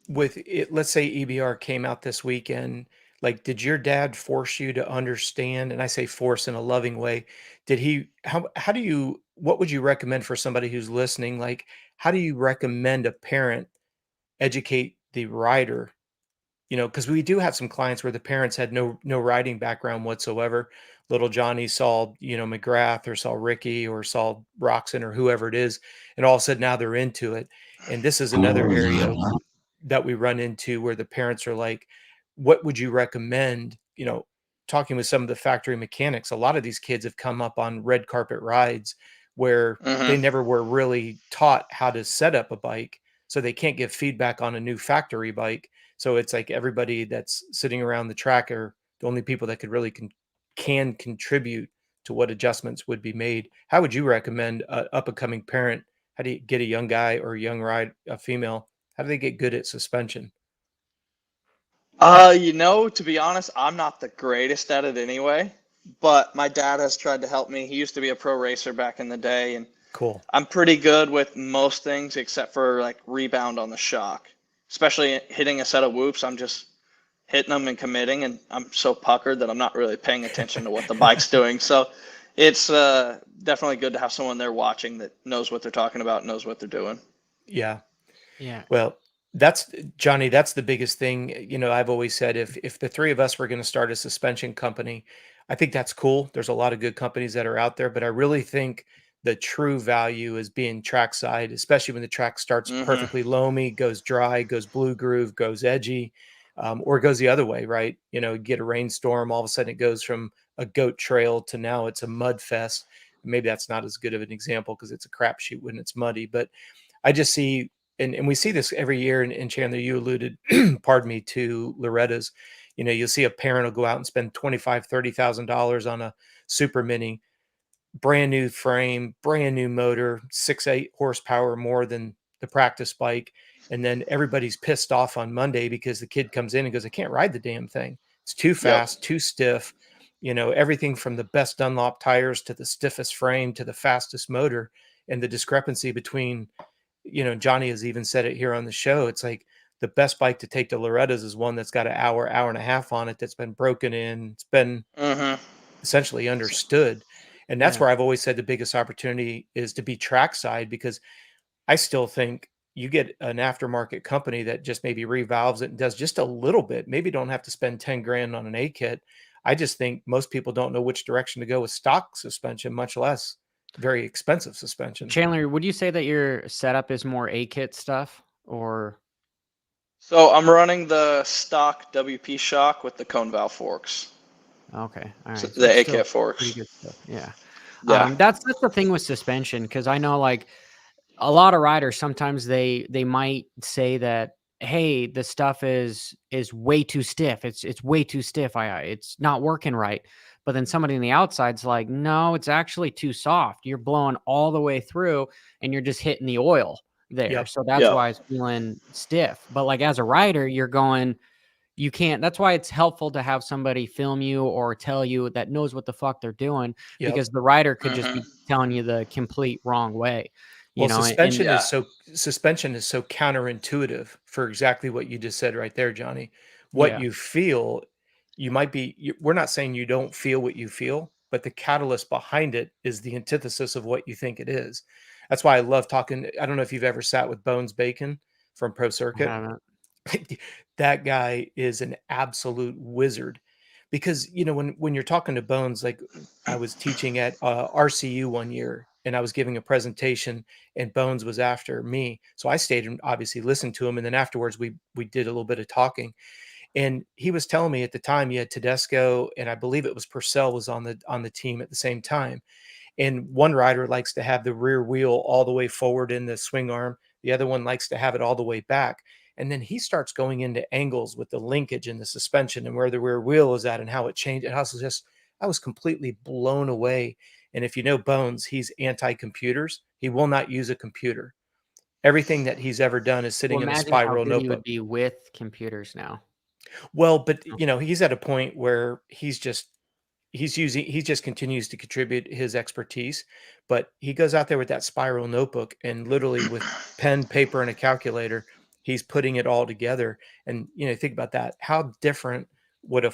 With it, let's say EBR came out this weekend, like, did your dad force you to understand? And I say force in a loving way. Did he, what would you recommend for somebody who's listening? Like, how do you recommend a parent educate the rider? Because we do have some clients where the parents had no riding background whatsoever. Little Johnny saw, McGrath or saw Ricky or saw Roxon or whoever it is, and all of a sudden now they're into it. And this is another area that we run into where the parents are like, what would you recommend? Talking with some of the factory mechanics, a lot of these kids have come up on red carpet rides where Hmm. they never were really taught how to set up a bike. So they can't give feedback on a new factory bike. So it's like everybody that's sitting around the track are the only people that could really can contribute to what adjustments would be made. How would you recommend a up and coming parent? How do you get a young guy or a female? How do they get good at suspension? To be honest, I'm not the greatest at it anyway, but my dad has tried to help me. He used to be a pro racer back in the day, and Cool. I'm pretty good with most things except for like rebound on the shock. Especially hitting a set of whoops, I'm just hitting them and committing, and I'm so puckered that I'm not really paying attention to what the bike's doing. So it's definitely good to have someone there watching that knows what they're talking about, knows what they're doing. Yeah. Yeah. Well, that's Johnny, that's the biggest thing. I've always said if the three of us were going to start a suspension company, I think that's cool. There's a lot of good companies that are out there, but I really think the true value is being trackside, especially when the track starts Hmm. perfectly loamy, goes dry, goes blue groove, goes edgy, or goes the other way, right? You get a rainstorm, all of a sudden it goes from a goat trail to now it's a mud fest. Maybe that's not as good of an example because it's a crapshoot when it's muddy, but I just see, and we see this every year. And Chandler, you alluded, pardon me, to Loretta's. You'll see a parent will go out and spend $25,000-$30,000 on a super mini, brand new frame, brand new motor, 6-8 horsepower more than the practice bike. And then everybody's pissed off on Monday because the kid comes in and goes, I can't ride the damn thing. It's too Yep. fast, too stiff. Everything from the best Dunlop tires to the stiffest frame to the fastest motor, and the discrepancy between, Johnny has even said it here on the show. It's like the best bike to take to Loretta's is one that's got an hour and a half on it, that's been broken in. It's been Hmm. essentially understood. And that's Yeah. where I've always said the biggest opportunity is to be trackside, because I still think you get an aftermarket company that just maybe revalves it and does just a little bit. Maybe don't have to spend 10 grand on an A kit. I just think most people don't know which direction to go with stock suspension, much less very expensive suspension. Chandler, would you say that your setup is more A kit stuff or So I'm running the stock WP shock with the cone valve forks, okay? All so right. So the it's AK still pretty forks. good stuff. Yeah. Yeah. That's the thing with suspension, because I know like a lot of riders sometimes they might say that, hey, the stuff is way too stiff. It's way too stiff. It's not working right. But then somebody on the outside's like, no, it's actually too soft. You're blowing all the way through and you're just hitting the oil there. Yep. So that's Yeah. why it's feeling stiff. But like as a rider, you're going, you can't. That's why it's helpful to have somebody film you or tell you that knows what the fuck they're doing, Yep. because the rider could just Hmm. be telling you the complete wrong way, Well, and Yeah. suspension is so counterintuitive for exactly what you just said right there, Johnny. What yeah, you feel, we're not saying you don't feel what you feel, but the catalyst behind it is the antithesis of what you think it is. That's why I love talking. I don't know if you've ever sat with Bones Bacon from Pro I Circuit. haven't. That guy is an absolute wizard, because when you're talking to Bones, like I was teaching at RCU one year and I was giving a presentation and Bones was after me, so I stayed and obviously listened to him, and then afterwards we did a little bit of talking, and he was telling me at the time he had Tedesco and I believe it was Purcell was on the team at the same time. And one rider likes to have the rear wheel all the way forward in the swing arm. The other one likes to have it all the way back. And then he starts going into angles with the linkage and the suspension and where the rear wheel is at and how it changed. And I was completely blown away. And if you know Bones, he's anti-computers. He will not use a computer. Everything that he's ever done is sitting in a Imagine how spiral good he would notebook. be with computers now. Well, but he's at a point where he just continues to contribute his expertise, but he goes out there with that spiral notebook and literally with pen, paper, and a calculator, he's putting it all together. And think about that. How different would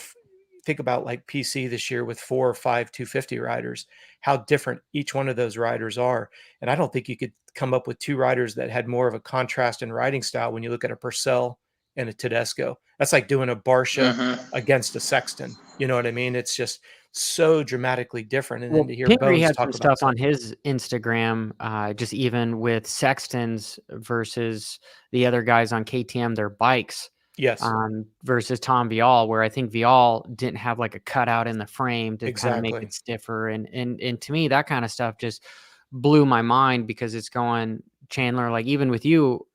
think about like PC this year with 4 or 5 250 riders, how different each one of those riders are. And I don't think you could come up with 2 riders that had more of a contrast in riding style when you look at a Purcell and a Tedesco. That's like doing a Barsha against a Sexton. You know what I mean? It's just so dramatically different. And then to hear Pingree Bones had talk some about stuff on his Instagram, just even with Sextons versus the other guys on KTM, their bikes. Yes. Versus Tom Vial, where I think Vial didn't have like a cutout in the frame to kind of make Exactly. it stiffer. And to me, that kind of stuff just blew my mind, because it's going, Chandler, like even with you,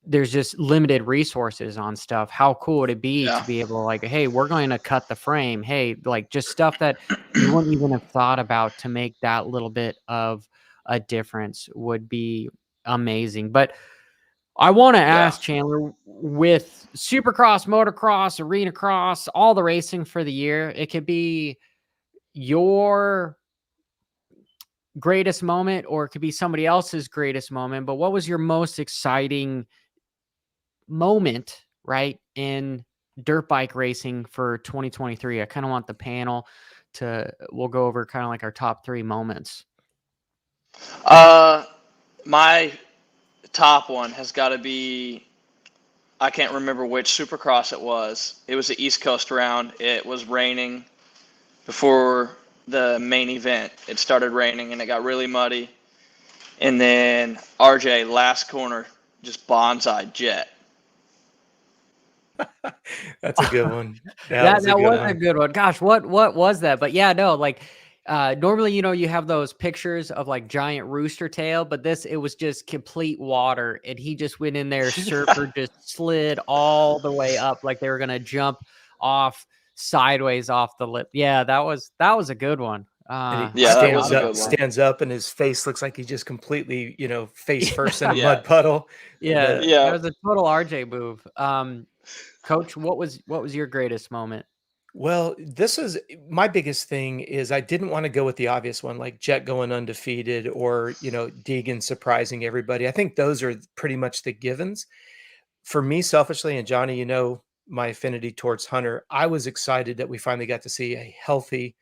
there's just limited resources on stuff. How cool would it be to be able to like, hey, we're going to cut the frame. Hey, like just stuff that you wouldn't even have thought about to make that little bit of a difference would be amazing. But I want to ask Chandler, with Supercross, motocross, Arenacross, all the racing for the year, it could be your greatest moment or it could be somebody else's greatest moment. But what was your most exciting moment, right, in dirt bike racing for 2023? I kind of want the panel we'll go over kind of like our top 3 moments. My top one has got to be, I can't remember which Supercross it was. It was the East Coast round. It was raining before the main event. It started raining and it got really muddy. And then RJ, last corner, just bonsai jet. That's a good one. That was a good one. Gosh, what was that? But yeah, no, like normally, you have those pictures of like giant rooster tail, but it was just complete water. And he just went in there, surfer just slid all the way up like they were going to jump off sideways off the lip. Yeah, that was a good one. And he stands up and his face looks like he just completely, face first in a mud puddle. Yeah. That was a total RJ move. Coach, what was your greatest moment? Well, this is my biggest thing is I didn't want to go with the obvious one, like Jet going undefeated or, Deegan surprising everybody. I think those are pretty much the givens. For me, selfishly, and Johnny, my affinity towards Hunter, I was excited that we finally got to see a healthy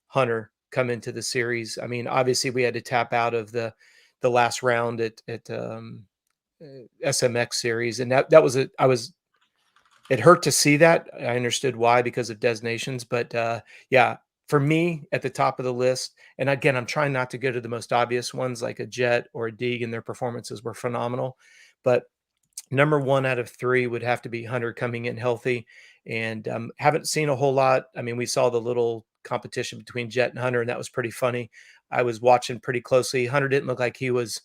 Hunter come into the series. I mean, obviously we had to tap out of the last round at SMX series. And it hurt to see that. I understood why, because of designations, but for me at the top of the list. And again, I'm trying not to go to the most obvious ones like a Jet or a Deegan. Their performances were phenomenal, but number 1 out of 3 would have to be Hunter coming in healthy. And haven't seen a whole lot. I mean, we saw the little competition between Jet and Hunter, and that was pretty funny. I was watching pretty closely. Hunter didn't look like he was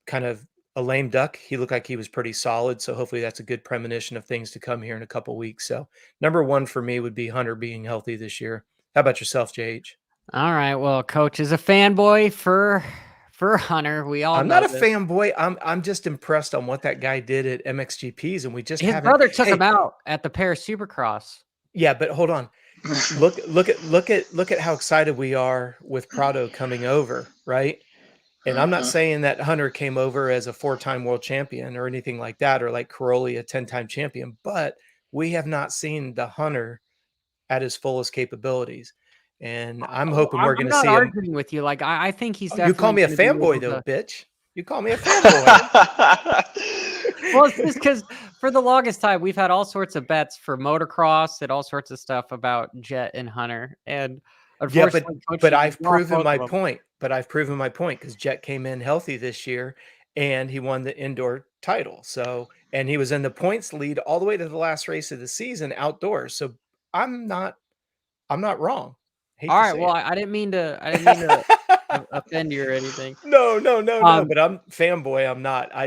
kind of a lame duck. He looked like he was pretty solid. So hopefully that's a good premonition of things to come here in a couple of weeks. So number 1 for me would be Hunter being healthy this year. How about yourself, JH? All right. Well, Coach is a fanboy for Hunter. We all I'm know not a fanboy. I'm just impressed on what that guy did at MXGPs, and we just his brother took him out at the Paris Supercross. Yeah, but hold on. Look at how excited we are with Prado coming over, right? And I'm not saying that Hunter came over as a 4-time world champion or anything like that, or like Caroli, a 10-time champion, but we have not seen the Hunter at his fullest capabilities. And I'm hoping we're going to see him. I'm not arguing with you. Like, I think he's definitely. You call me a fanboy though, bitch. You call me a fanboy. Well, it's just because for the longest time we've had all sorts of bets for motocross and all sorts of stuff about Jet and Hunter, and Yeah, unfortunately, Coach, but you I've lost proven both my of them. point. But I've proven my point because Jet came in healthy this year and he won the indoor title. So, and he was in the points lead all the way to the last race of the season outdoors. So I'm not wrong. Hate All to right, say well, it. I didn't mean to offend you or anything. No, Um, but I'm fanboy. I'm not. I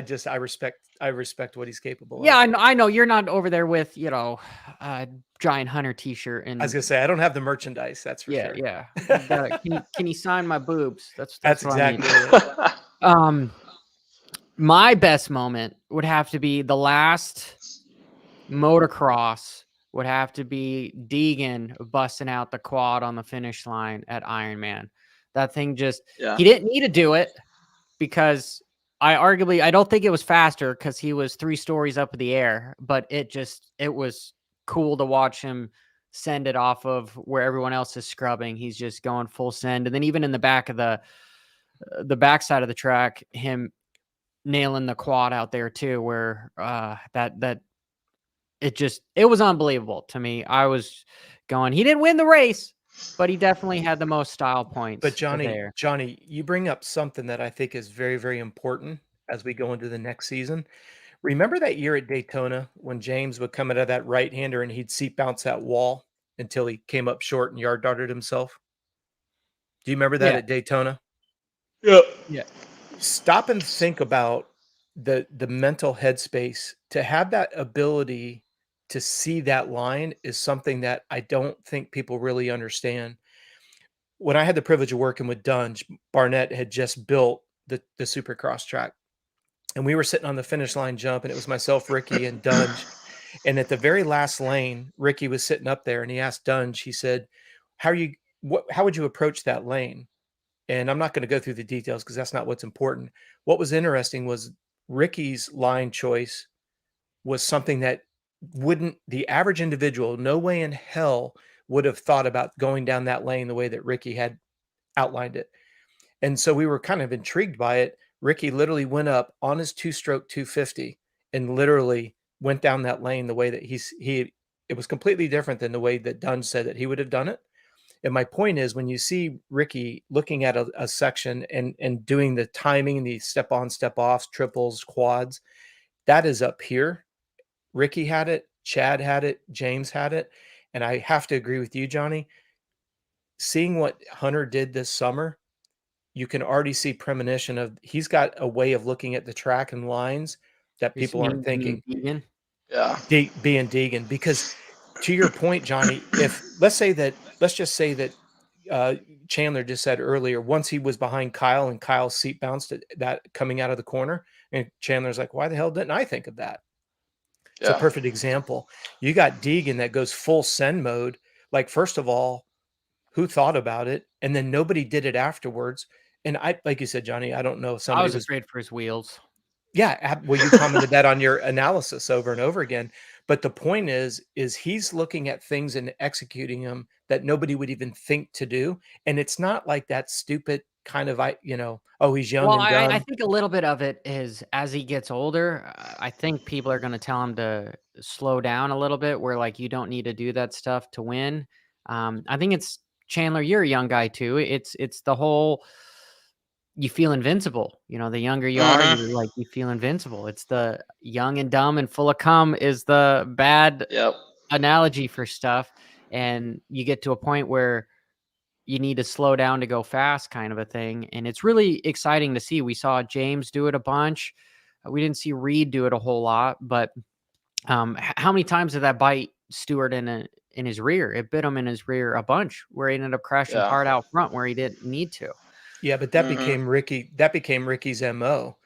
respect what he's capable Yeah, of. I know you're not over there with, a giant Hunter T-shirt I was and gonna say I don't have the merchandise, that's for yeah, sure. yeah. Can you sign my boobs? That's That's what I need. exactly it. My best moment would have to be the last motocross. Would have to be Deegan busting out the quad on the finish line at Ironman. That thing just Yeah. he didn't need to do it because I don't think it was faster because he was 3 stories up in the air, but it was cool to watch him send it off of where everyone else is scrubbing. He's just going full send. And then even in the back of the backside of the track, him nailing the quad out there too, where it was unbelievable to me. I was going, he didn't win the race, but he definitely had the most style points But there. Johnny, you bring up something that I think is very, very important as we go into the next season. Remember that year at Daytona when James would come out of that right-hander and he'd seat bounce that wall until he came up short and yard darted himself? Do you remember that Yeah. at Daytona? Yep. Yeah. Stop and think about the mental headspace to have that ability to see that line is something that I don't think people really understand. When I had the privilege of working with Dunge, Barnett had just built the Supercross track, and we were sitting on the finish line jump, and it was myself, Ricky, and Dunge. And at the very last lane, Ricky was sitting up there, and he asked Dunge. He said, How would you approach that lane?" And I'm not going to go through the details because that's not what's important. What was interesting was Ricky's line choice was something that wouldn't the average individual, no way in hell would have thought about going down that lane the way that Ricky had outlined it. And so we were kind of intrigued by it. Ricky literally went up on his two-stroke 250 and literally went down that lane the way that it was completely different than the way that Dunn said that he would have done it. And my point is, when you see Ricky looking at a section and doing the timing, the step on, step off, triples, quads, that is up here. Ricky had it, Chad had it, James had it. And I have to agree with you, Johnny. Seeing what Hunter did this summer, you can already see premonition of he's got a way of looking at the track and lines that You people aren't thinking. Deegan? Yeah. Being Deegan, because to your point, Johnny, if let's just say that Chandler just said earlier, once he was behind Kyle and Kyle's seat bounced at that coming out of the corner, and Chandler's like, why the hell didn't I think of that? It's a Yeah. perfect example. You got Deegan that goes full send mode. Like, first of all, who thought about it? And then nobody did it afterwards. And like you said, Johnny, I don't know if I somebody was was afraid for his wheels. yeah, well, you commented that on your analysis over and over again. But the point is he's looking at things and executing them that nobody would even think to do. And it's not like that stupid kind of, oh, he's young Well, and I dumb. think a little bit of it is as he gets older, I think people are going to tell him to slow down a little bit where like you don't need to do that stuff to win. I think it's Chandler, you're a young guy too. It's the whole you feel invincible. The younger you are, you feel invincible. It's the young and dumb and full of cum is the bad Yep. analogy for stuff. And you get to a point where you need to slow down to go fast kind of a thing. And it's really exciting to see. We saw James do it a bunch. We didn't see Reed do it a whole lot, but how many times did that bite Stewart in his rear? It bit him in his rear a bunch where he ended up crashing Yeah. hard out front where he didn't need to. Yeah, but that became Ricky's MO,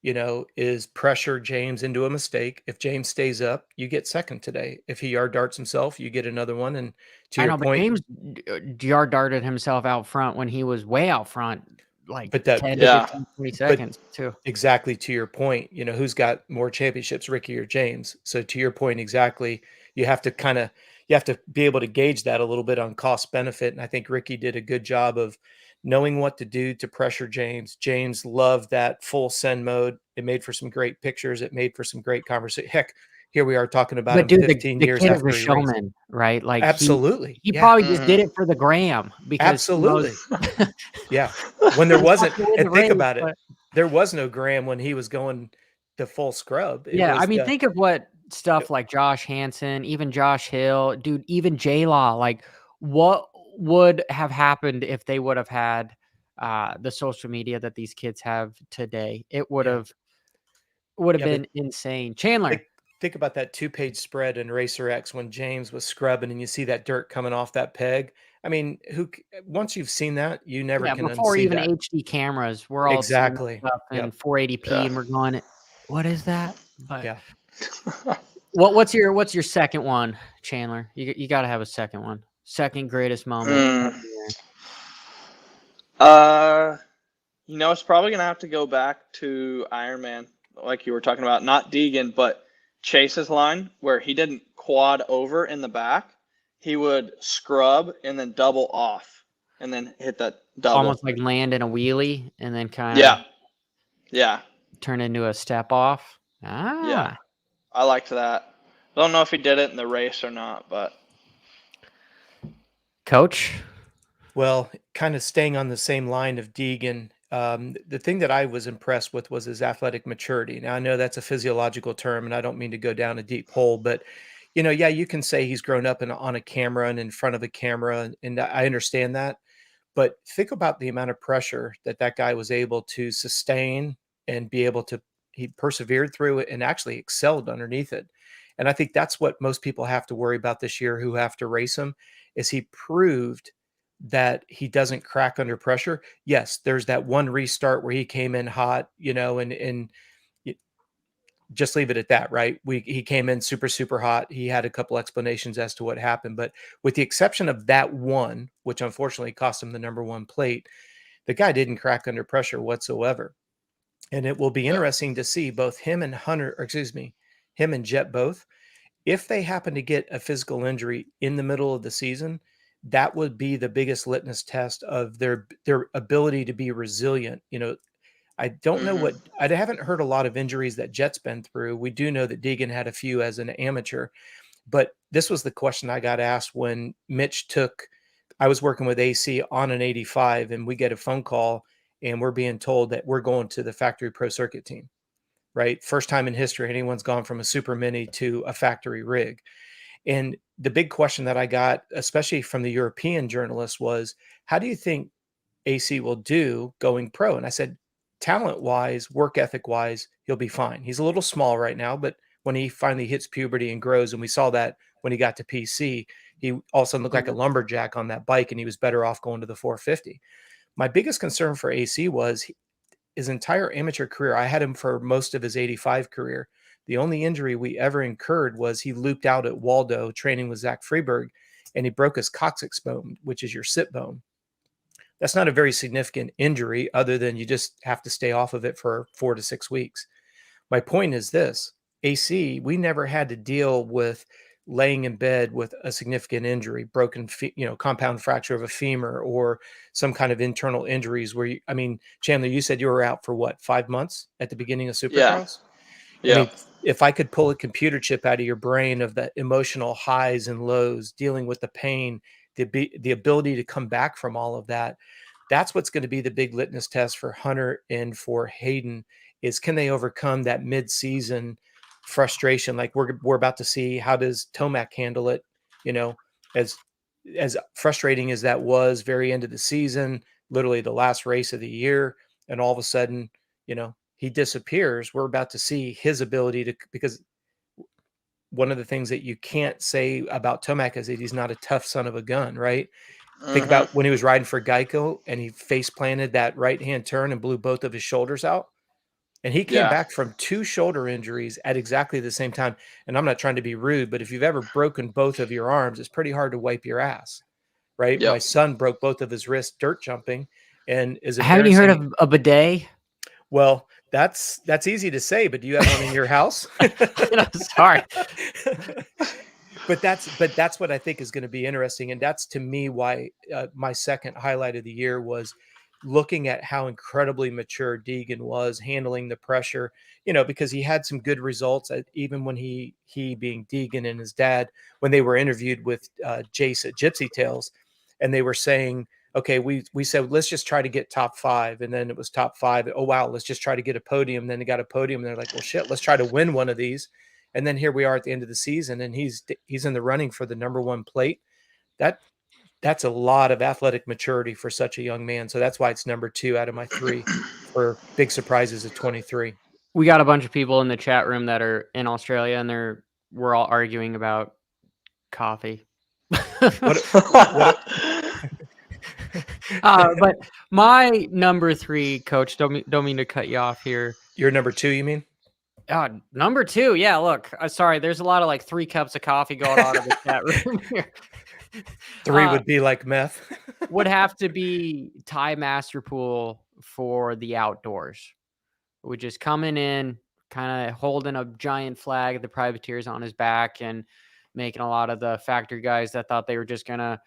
is pressure James into a mistake. If James stays up, you get second today. If he yard darts himself, you get another one. And to I your know, but point, James yard darted himself out front when he was way out front, like but 10 Yeah. to 15, 20 seconds too. exactly to your point, who's got more championships, Ricky or James? So to your point, exactly, you have to be able to gauge that a little bit on cost benefit. And I think Ricky did a good job of knowing what to do to pressure James. James loved that full send mode. It made for some great pictures. It made for some great conversation. Heck, here we are talking about But him dude, 15 the years kid is a after he raced. showman, right? Like Absolutely. he Yeah, probably just did it for the gram because he knows absolutely. Yeah. When there he's not wasn't, gonna win the and think race, about it, but there was no Graham when he was going the full scrub. It yeah, I was mean, the, think of what stuff like Josh Hansen, even Josh Hill, dude, even J-Law, like what would have happened if they would have had the social media that these kids have today? It would yeah. have Yeah, but been insane. Chandler. think about that 2-page spread in Racer X when James was scrubbing and you see that dirt coming off that peg. I mean, once you've seen that, you never Yeah, can before unsee even that. HD cameras, we're all seeing Exactly. stuff in Yep. 480p Yeah. and we're going, what is that? But Yeah. what's your second one, Chandler? You got to have a second one. Second greatest moment of Mm. the year. It's probably gonna have to go back to Ironman, like you were talking about, not Deegan, but Chase's line where he didn't quad over in the back. He would scrub and then double off and then hit that double. Almost like land in a wheelie and then kind of Yeah. turn into a step off. Yeah. I liked that. I don't know if he did it in the race or not, but Coach. Well, kind of staying on the same line of Deegan, the thing that I was impressed with was his athletic maturity. Now, I know that's a physiological term, and I don't mean to go down a deep hole, but yeah, you can say he's grown up on a camera and in front of a camera, and I understand that. But think about the amount of pressure that guy was able to sustain and be able to. He persevered through it and actually excelled underneath it. And I think that's what most people have to worry about this year who have to race him, is he proved that he doesn't crack under pressure. Yes, there's that one restart where he came in hot, and just leave it at that, right? He came in super, super hot. He had a couple explanations as to what happened, but with the exception of that one, which unfortunately cost him the number one plate, the guy didn't crack under pressure whatsoever. And it will be interesting to see both him and him and Jet both. If they happen to get a physical injury in the middle of the season, that would be the biggest litmus test of their ability to be resilient. I don't know I haven't heard a lot of injuries that Jet's been through. We do know that Deegan had a few as an amateur, but this was the question I got asked when I was working with AC on an 85 and we get a phone call and we're being told that we're going to the factory pro circuit team, right? First time in history anyone's gone from a super mini to a factory rig. And the big question that I got, especially from the European journalists, was, how do you think AC will do going pro? And I said, talent wise, work ethic wise, he'll be fine. He's a little small right now, but when he finally hits puberty and grows, and we saw that when he got to PC, he all of a sudden looked like a lumberjack on that bike and he was better off going to the 450. My biggest concern for AC was his entire amateur career. I had him for most of his 85 career. The only injury we ever incurred was he looped out at Waldo training with Zach Freeberg and he broke his coccyx bone, which is your sit bone. That's not a very significant injury other than you just have to stay off of it for 4 to 6 weeks. My point is this: AC, we never had to deal with laying in bed with a significant injury, broken, compound fracture of a femur or some kind of internal injuries where Chandler, you said you were out for what, 5 months at the beginning of Supercross? Yeah. I mean, if I could pull a computer chip out of your brain of the emotional highs and lows, dealing with the pain, the ability to come back from all of that, that's what's going to be the big litmus test for Hunter and for Hayden, is can they overcome that mid-season frustration? Like we're about to see, how does Tomac handle it? As frustrating as that was, very end of the season, literally the last race of the year, and all of a sudden, he disappears. We're about to see his ability to, because one of the things that you can't say about Tomac is that he's not a tough son of a gun, right? Think about when he was riding for Geico and he face planted that right-hand turn and blew both of his shoulders out. And he came back from 2 shoulder injuries at exactly the same time. And I'm not trying to be rude, but if you've ever broken both of your arms, it's pretty hard to wipe your ass, right? Yep. My son broke both of his wrists dirt jumping, and is Haven't you heard of a bidet? Well, that's easy to say, but do you have one in your house? Sorry. But that's what I think is going to be interesting, and that's to me why my second highlight of the year was looking at how incredibly mature Deegan was handling the pressure, because he had some good results even when he being Deegan and his dad, when they were interviewed with Jace at Gypsy Tales, and they were saying, okay, we said, let's just try to get top 5. And then it was top 5. Oh, wow. Let's just try to get a podium. Then they got a podium. And they're like, well, shit, let's try to win one of these. And then here we are at the end of the season, and he's in the running for the number 1 plate. That's a lot of athletic maturity for such a young man. So that's why it's number 2 out of my 3 for big surprises of 23. We got a bunch of people in the chat room that are in Australia, and we're all arguing about coffee. But my number 3, Coach, don't mean to cut you off here. Your number 2, you mean? Number 2, yeah. Look, sorry, there's a lot of like 3 cups of coffee going on in the chat room here. 3 would be like meth. Would have to be Ty Masterpool for the outdoors. Would just coming in, kind of holding a giant flag of the privateers on his back and making a lot of the factory guys that thought they were just gonna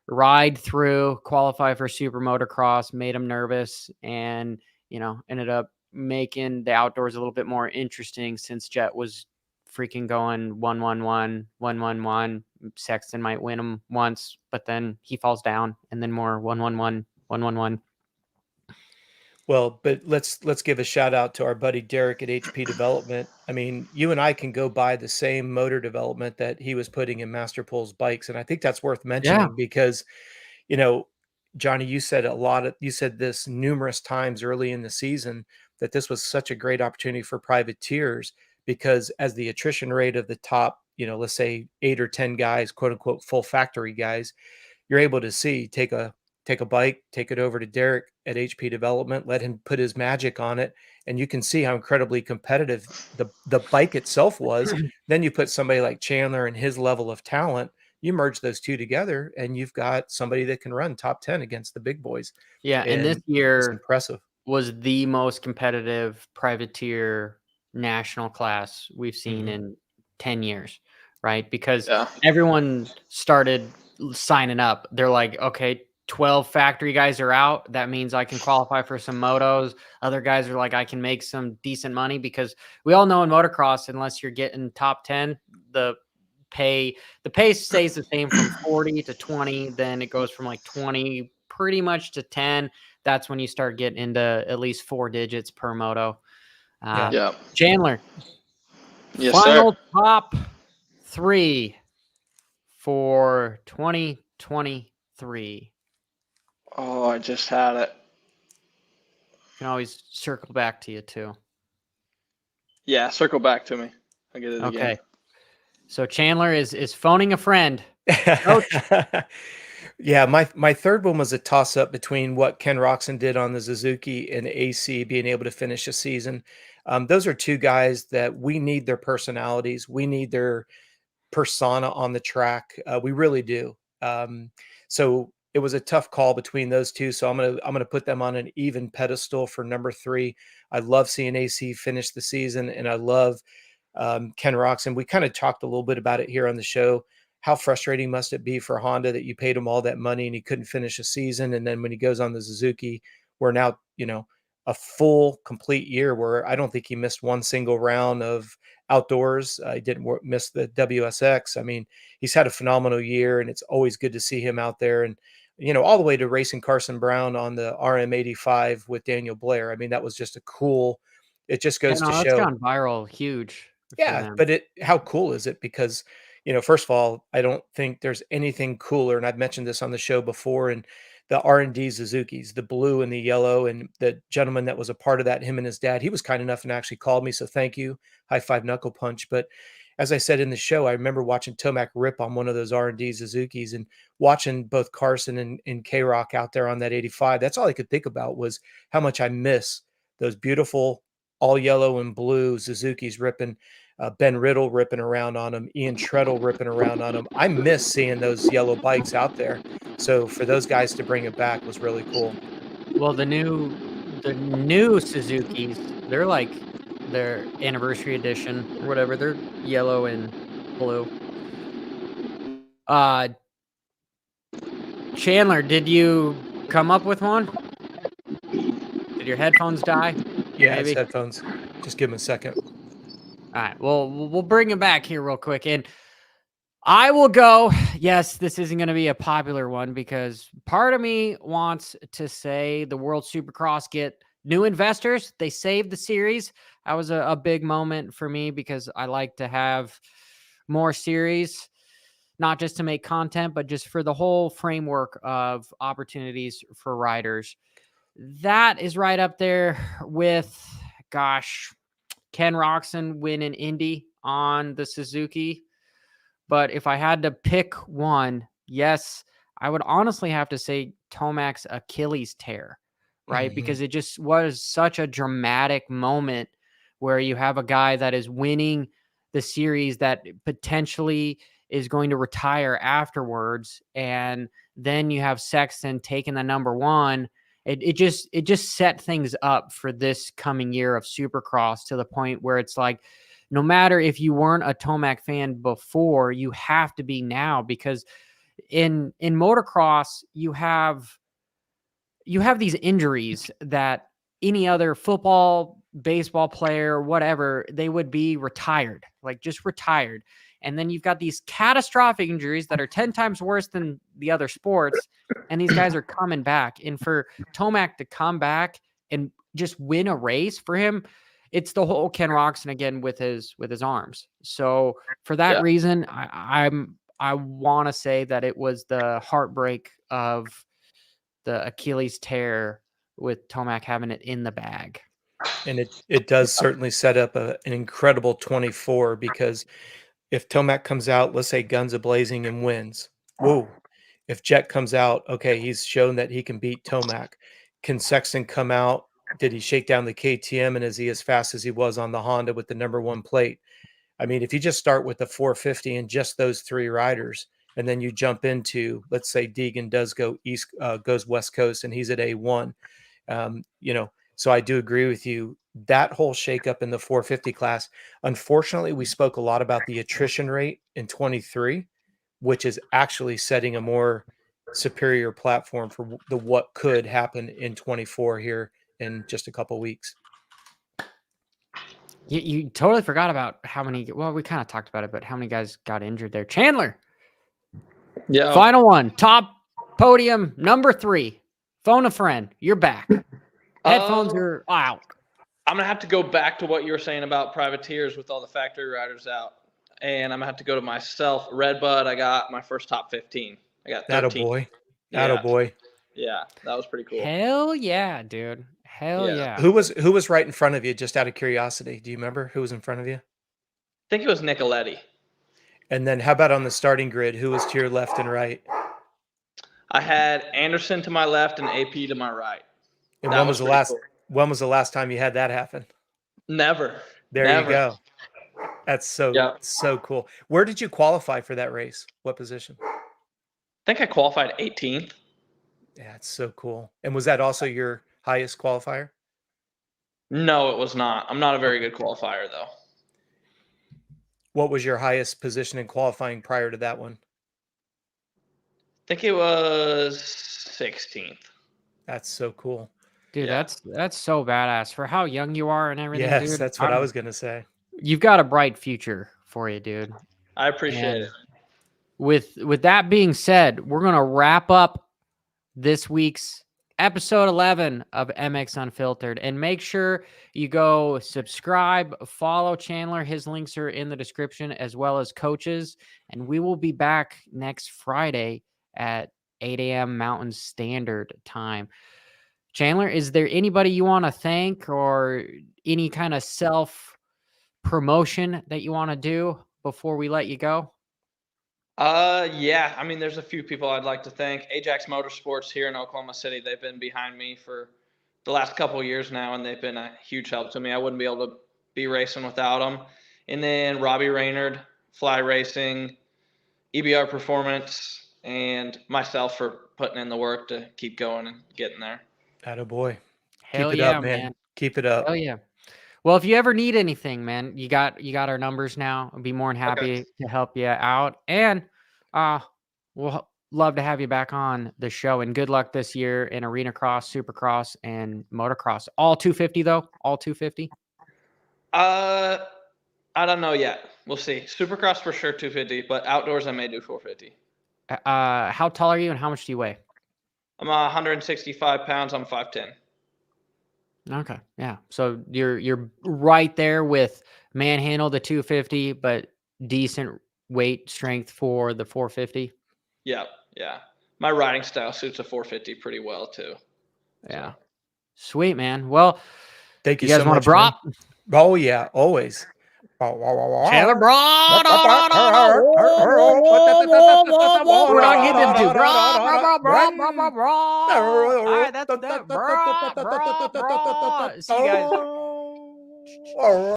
ride through, qualify for super motocross, made them nervous, and ended up making the outdoors a little bit more interesting, since Jet was freaking going 1-1-1, 1-1-1. Sexton might win him once, but then he falls down, and then more 1-1-1, 1-1-1. Well, but let's give a shout out to our buddy Derek at HP Development. I mean, you and I can go buy the same motor development that he was putting in Masterpool's bikes, and I think that's worth mentioning because, Johnny, you said this numerous times early in the season that this was such a great opportunity for privateers, because as the attrition rate of the top, let's say 8 or 10 guys, quote unquote, full factory guys, you're able to take a bike, take it over to Derek at HP Development, let him put his magic on it, and you can see how incredibly competitive the bike itself was. Then you put somebody like Chandler and his level of talent, you merge those 2 together, and you've got somebody that can run top 10 against the big boys. Yeah, and this year impressive. Was the most competitive privateer national class we've seen in 10 years, right? Because everyone started signing up. They're like, okay, 12 factory guys are out. That means I can qualify for some motos. Other guys are like, I can make some decent money, because we all know in motocross, unless you're getting top 10, the pay stays the same from 40 to 20. Then it goes from like 20 pretty much to 10. That's when you start getting into at least 4 digits per moto. Chandler. Yes, final sir. top 3 for 2023. Oh, I just had it. You can always circle back to you too. Yeah, circle back to me. I'll get it again. Okay. So Chandler is phoning a friend. Yeah, my third one was a toss-up between what Ken Roxon did on the Suzuki and AC being able to finish a season. Those are 2 guys that we need their personalities. We need their persona on the track. We really do. So it was a tough call between those 2. So I'm gonna put them on an even pedestal for number 3. I love seeing AC finish the season, and I love Ken Roxon. We kind of talked a little bit about it here on the show. How frustrating must it be for Honda that you paid him all that money and he couldn't finish a season? And then when he goes on the Suzuki, we're now, a full, complete year where I don't think he missed one single round of outdoors. He didn't miss the WSX. I mean, he's had a phenomenal year, and it's always good to see him out there. And, all the way to racing Carson Brown on the RM85 with Daniel Blair. I mean, that was just it just goes to show. It's gone viral, huge. Yeah, but how cool is it? Because, first of all, I don't think there's anything cooler, and I've mentioned this on the show before, and the R&D Suzukis, the blue and the yellow, and the gentleman that was a part of that, him and his dad, he was kind enough and actually called me, so thank you, high five, knuckle punch. But as I said in the show, I remember watching Tomac rip on one of those R&D Suzukis and watching both Carson and K-Rock out there on that 85. That's all I could think about was how much I miss those beautiful all yellow and blue Suzukis ripping. Ben Riddle ripping around on them, Ian Treadle ripping around on them. I miss seeing those yellow bikes out there. So for those guys to bring it back was really cool. Well, the new Suzukis, they're like their anniversary edition or whatever. They're yellow and blue. Chandler, did you come up with one? Did your headphones die? Yeah, Maybe. it's headphones. Just give him a second. All right. Well, we'll bring him back here real quick. And I will go. Yes, this isn't going to be a popular one because part of me wants to say the World Supercross get new investors. They saved the series. That was a big moment for me because I like to have more series, not just to make content, but just for the whole framework of opportunities for riders. That is right up there with, gosh, Ken Roxon win an Indy on the Suzuki. But if I had to pick one, yes, I would honestly have to say Tomac's Achilles tear, right? Mhm. Because it just was such a dramatic moment where you have a guy that is winning the series that potentially is going to retire afterwards. And then you have Sexton taking the number one. It just set things up for this coming year of Supercross to the point where it's like, no matter if you weren't a Tomac fan before, you have to be now, because in motocross, you have these injuries that any other football, baseball player, whatever, they would be retired, like just retired. And then you've got these catastrophic injuries that are 10 times worse than the other sports. And these guys are coming back. And for Tomac to come back and just win a race for him, it's the whole Ken Roxon again with his arms. So for that reason, I want to say that it was the heartbreak of the Achilles tear with Tomac having it in the bag. And it does certainly set up an incredible 24, because if Tomac comes out, let's say guns a-blazing and wins, whoa. If Jet comes out, okay, he's shown that he can beat Tomac. Can Sexton come out? Did he shake down the KTM, and is he as fast as he was on the Honda with the number one plate? I mean, if you just start with the 450 and just those three riders, and then you jump into, let's say Deegan does go goes West Coast, and he's at A1, so I do agree with you. That whole shakeup in the 450 class, unfortunately, we spoke a lot about the attrition rate in 23, which is actually setting a more superior platform for what could happen in 24 here in just a couple weeks. You totally forgot about how many. Well, we kind of talked about it, but how many guys got injured there? Chandler. Yeah. Final one. Top podium number 3. Phone a friend. You're back. Headphones are out. I'm going to have to go back to what you were saying about privateers with all the factory riders out. And I'm going to have to go to myself. Redbud, I got my first top 15. I got 13. Attaboy. Yeah. Attaboy. Yeah, that was pretty cool. Hell yeah, dude. Hell yeah. Who was right in front of you, just out of curiosity? Do you remember who was in front of you? I think it was Nicoletti. And then how about on the starting grid? Who was to your left and right? I had Anderson to my left and AP to my right. And when was the last time you had that happen? Never. There you go. That's so cool. Where did you qualify for that race? What position? I think I qualified 18th. Yeah, it's so cool. And was that also your highest qualifier? No, it was not. I'm not a very good qualifier, though. What was your highest position in qualifying prior to that one? I think it was 16th. That's so cool. Dude, that's so badass for how young you are and everything. Yes, dude. that's what I was going to say. You've got a bright future for you, dude. I appreciate it. With that being said, we're going to wrap up this week's episode 11 of MX Unfiltered, and make sure you go subscribe, follow Chandler. His links are in the description, as well as Coach's, and we will be back next Friday at 8 a.m. Mountain Standard Time. Chandler, is there anybody you want to thank or any kind of self promotion that you want to do before we let you go? Yeah. I mean, there's a few people I'd like to thank. Ajax Motorsports here in Oklahoma City. They've been behind me for the last couple of years now, and they've been a huge help to me. I wouldn't be able to be racing without them. And then Robbie Raynard, Fly Racing, EBR Performance, and myself for putting in the work to keep going and getting there. Attaboy. Hell Keep it yeah, up, man. Keep it up. Hell yeah. Well, if you ever need anything, man, you got our numbers now. I'll be more than happy to help you out. And we'll love to have you back on the show, and good luck this year in Arenacross, Supercross, and motocross. All 250 though? All 250? I don't know yet. We'll see. Supercross for sure 250, but outdoors I may do 450. How tall are you and how much do you weigh? I'm 165 pounds. I'm 5'10". Okay. Yeah. So you're right there with manhandle the 250, but decent weight strength for the 450. Yeah. My riding style suits a 450 pretty well too. Yeah. Sweet, man. Well, Thank you you guys so want much, to drop? man. Oh yeah, always. Chandler, bro. We're not getting them to. All right, that's that. See you guys.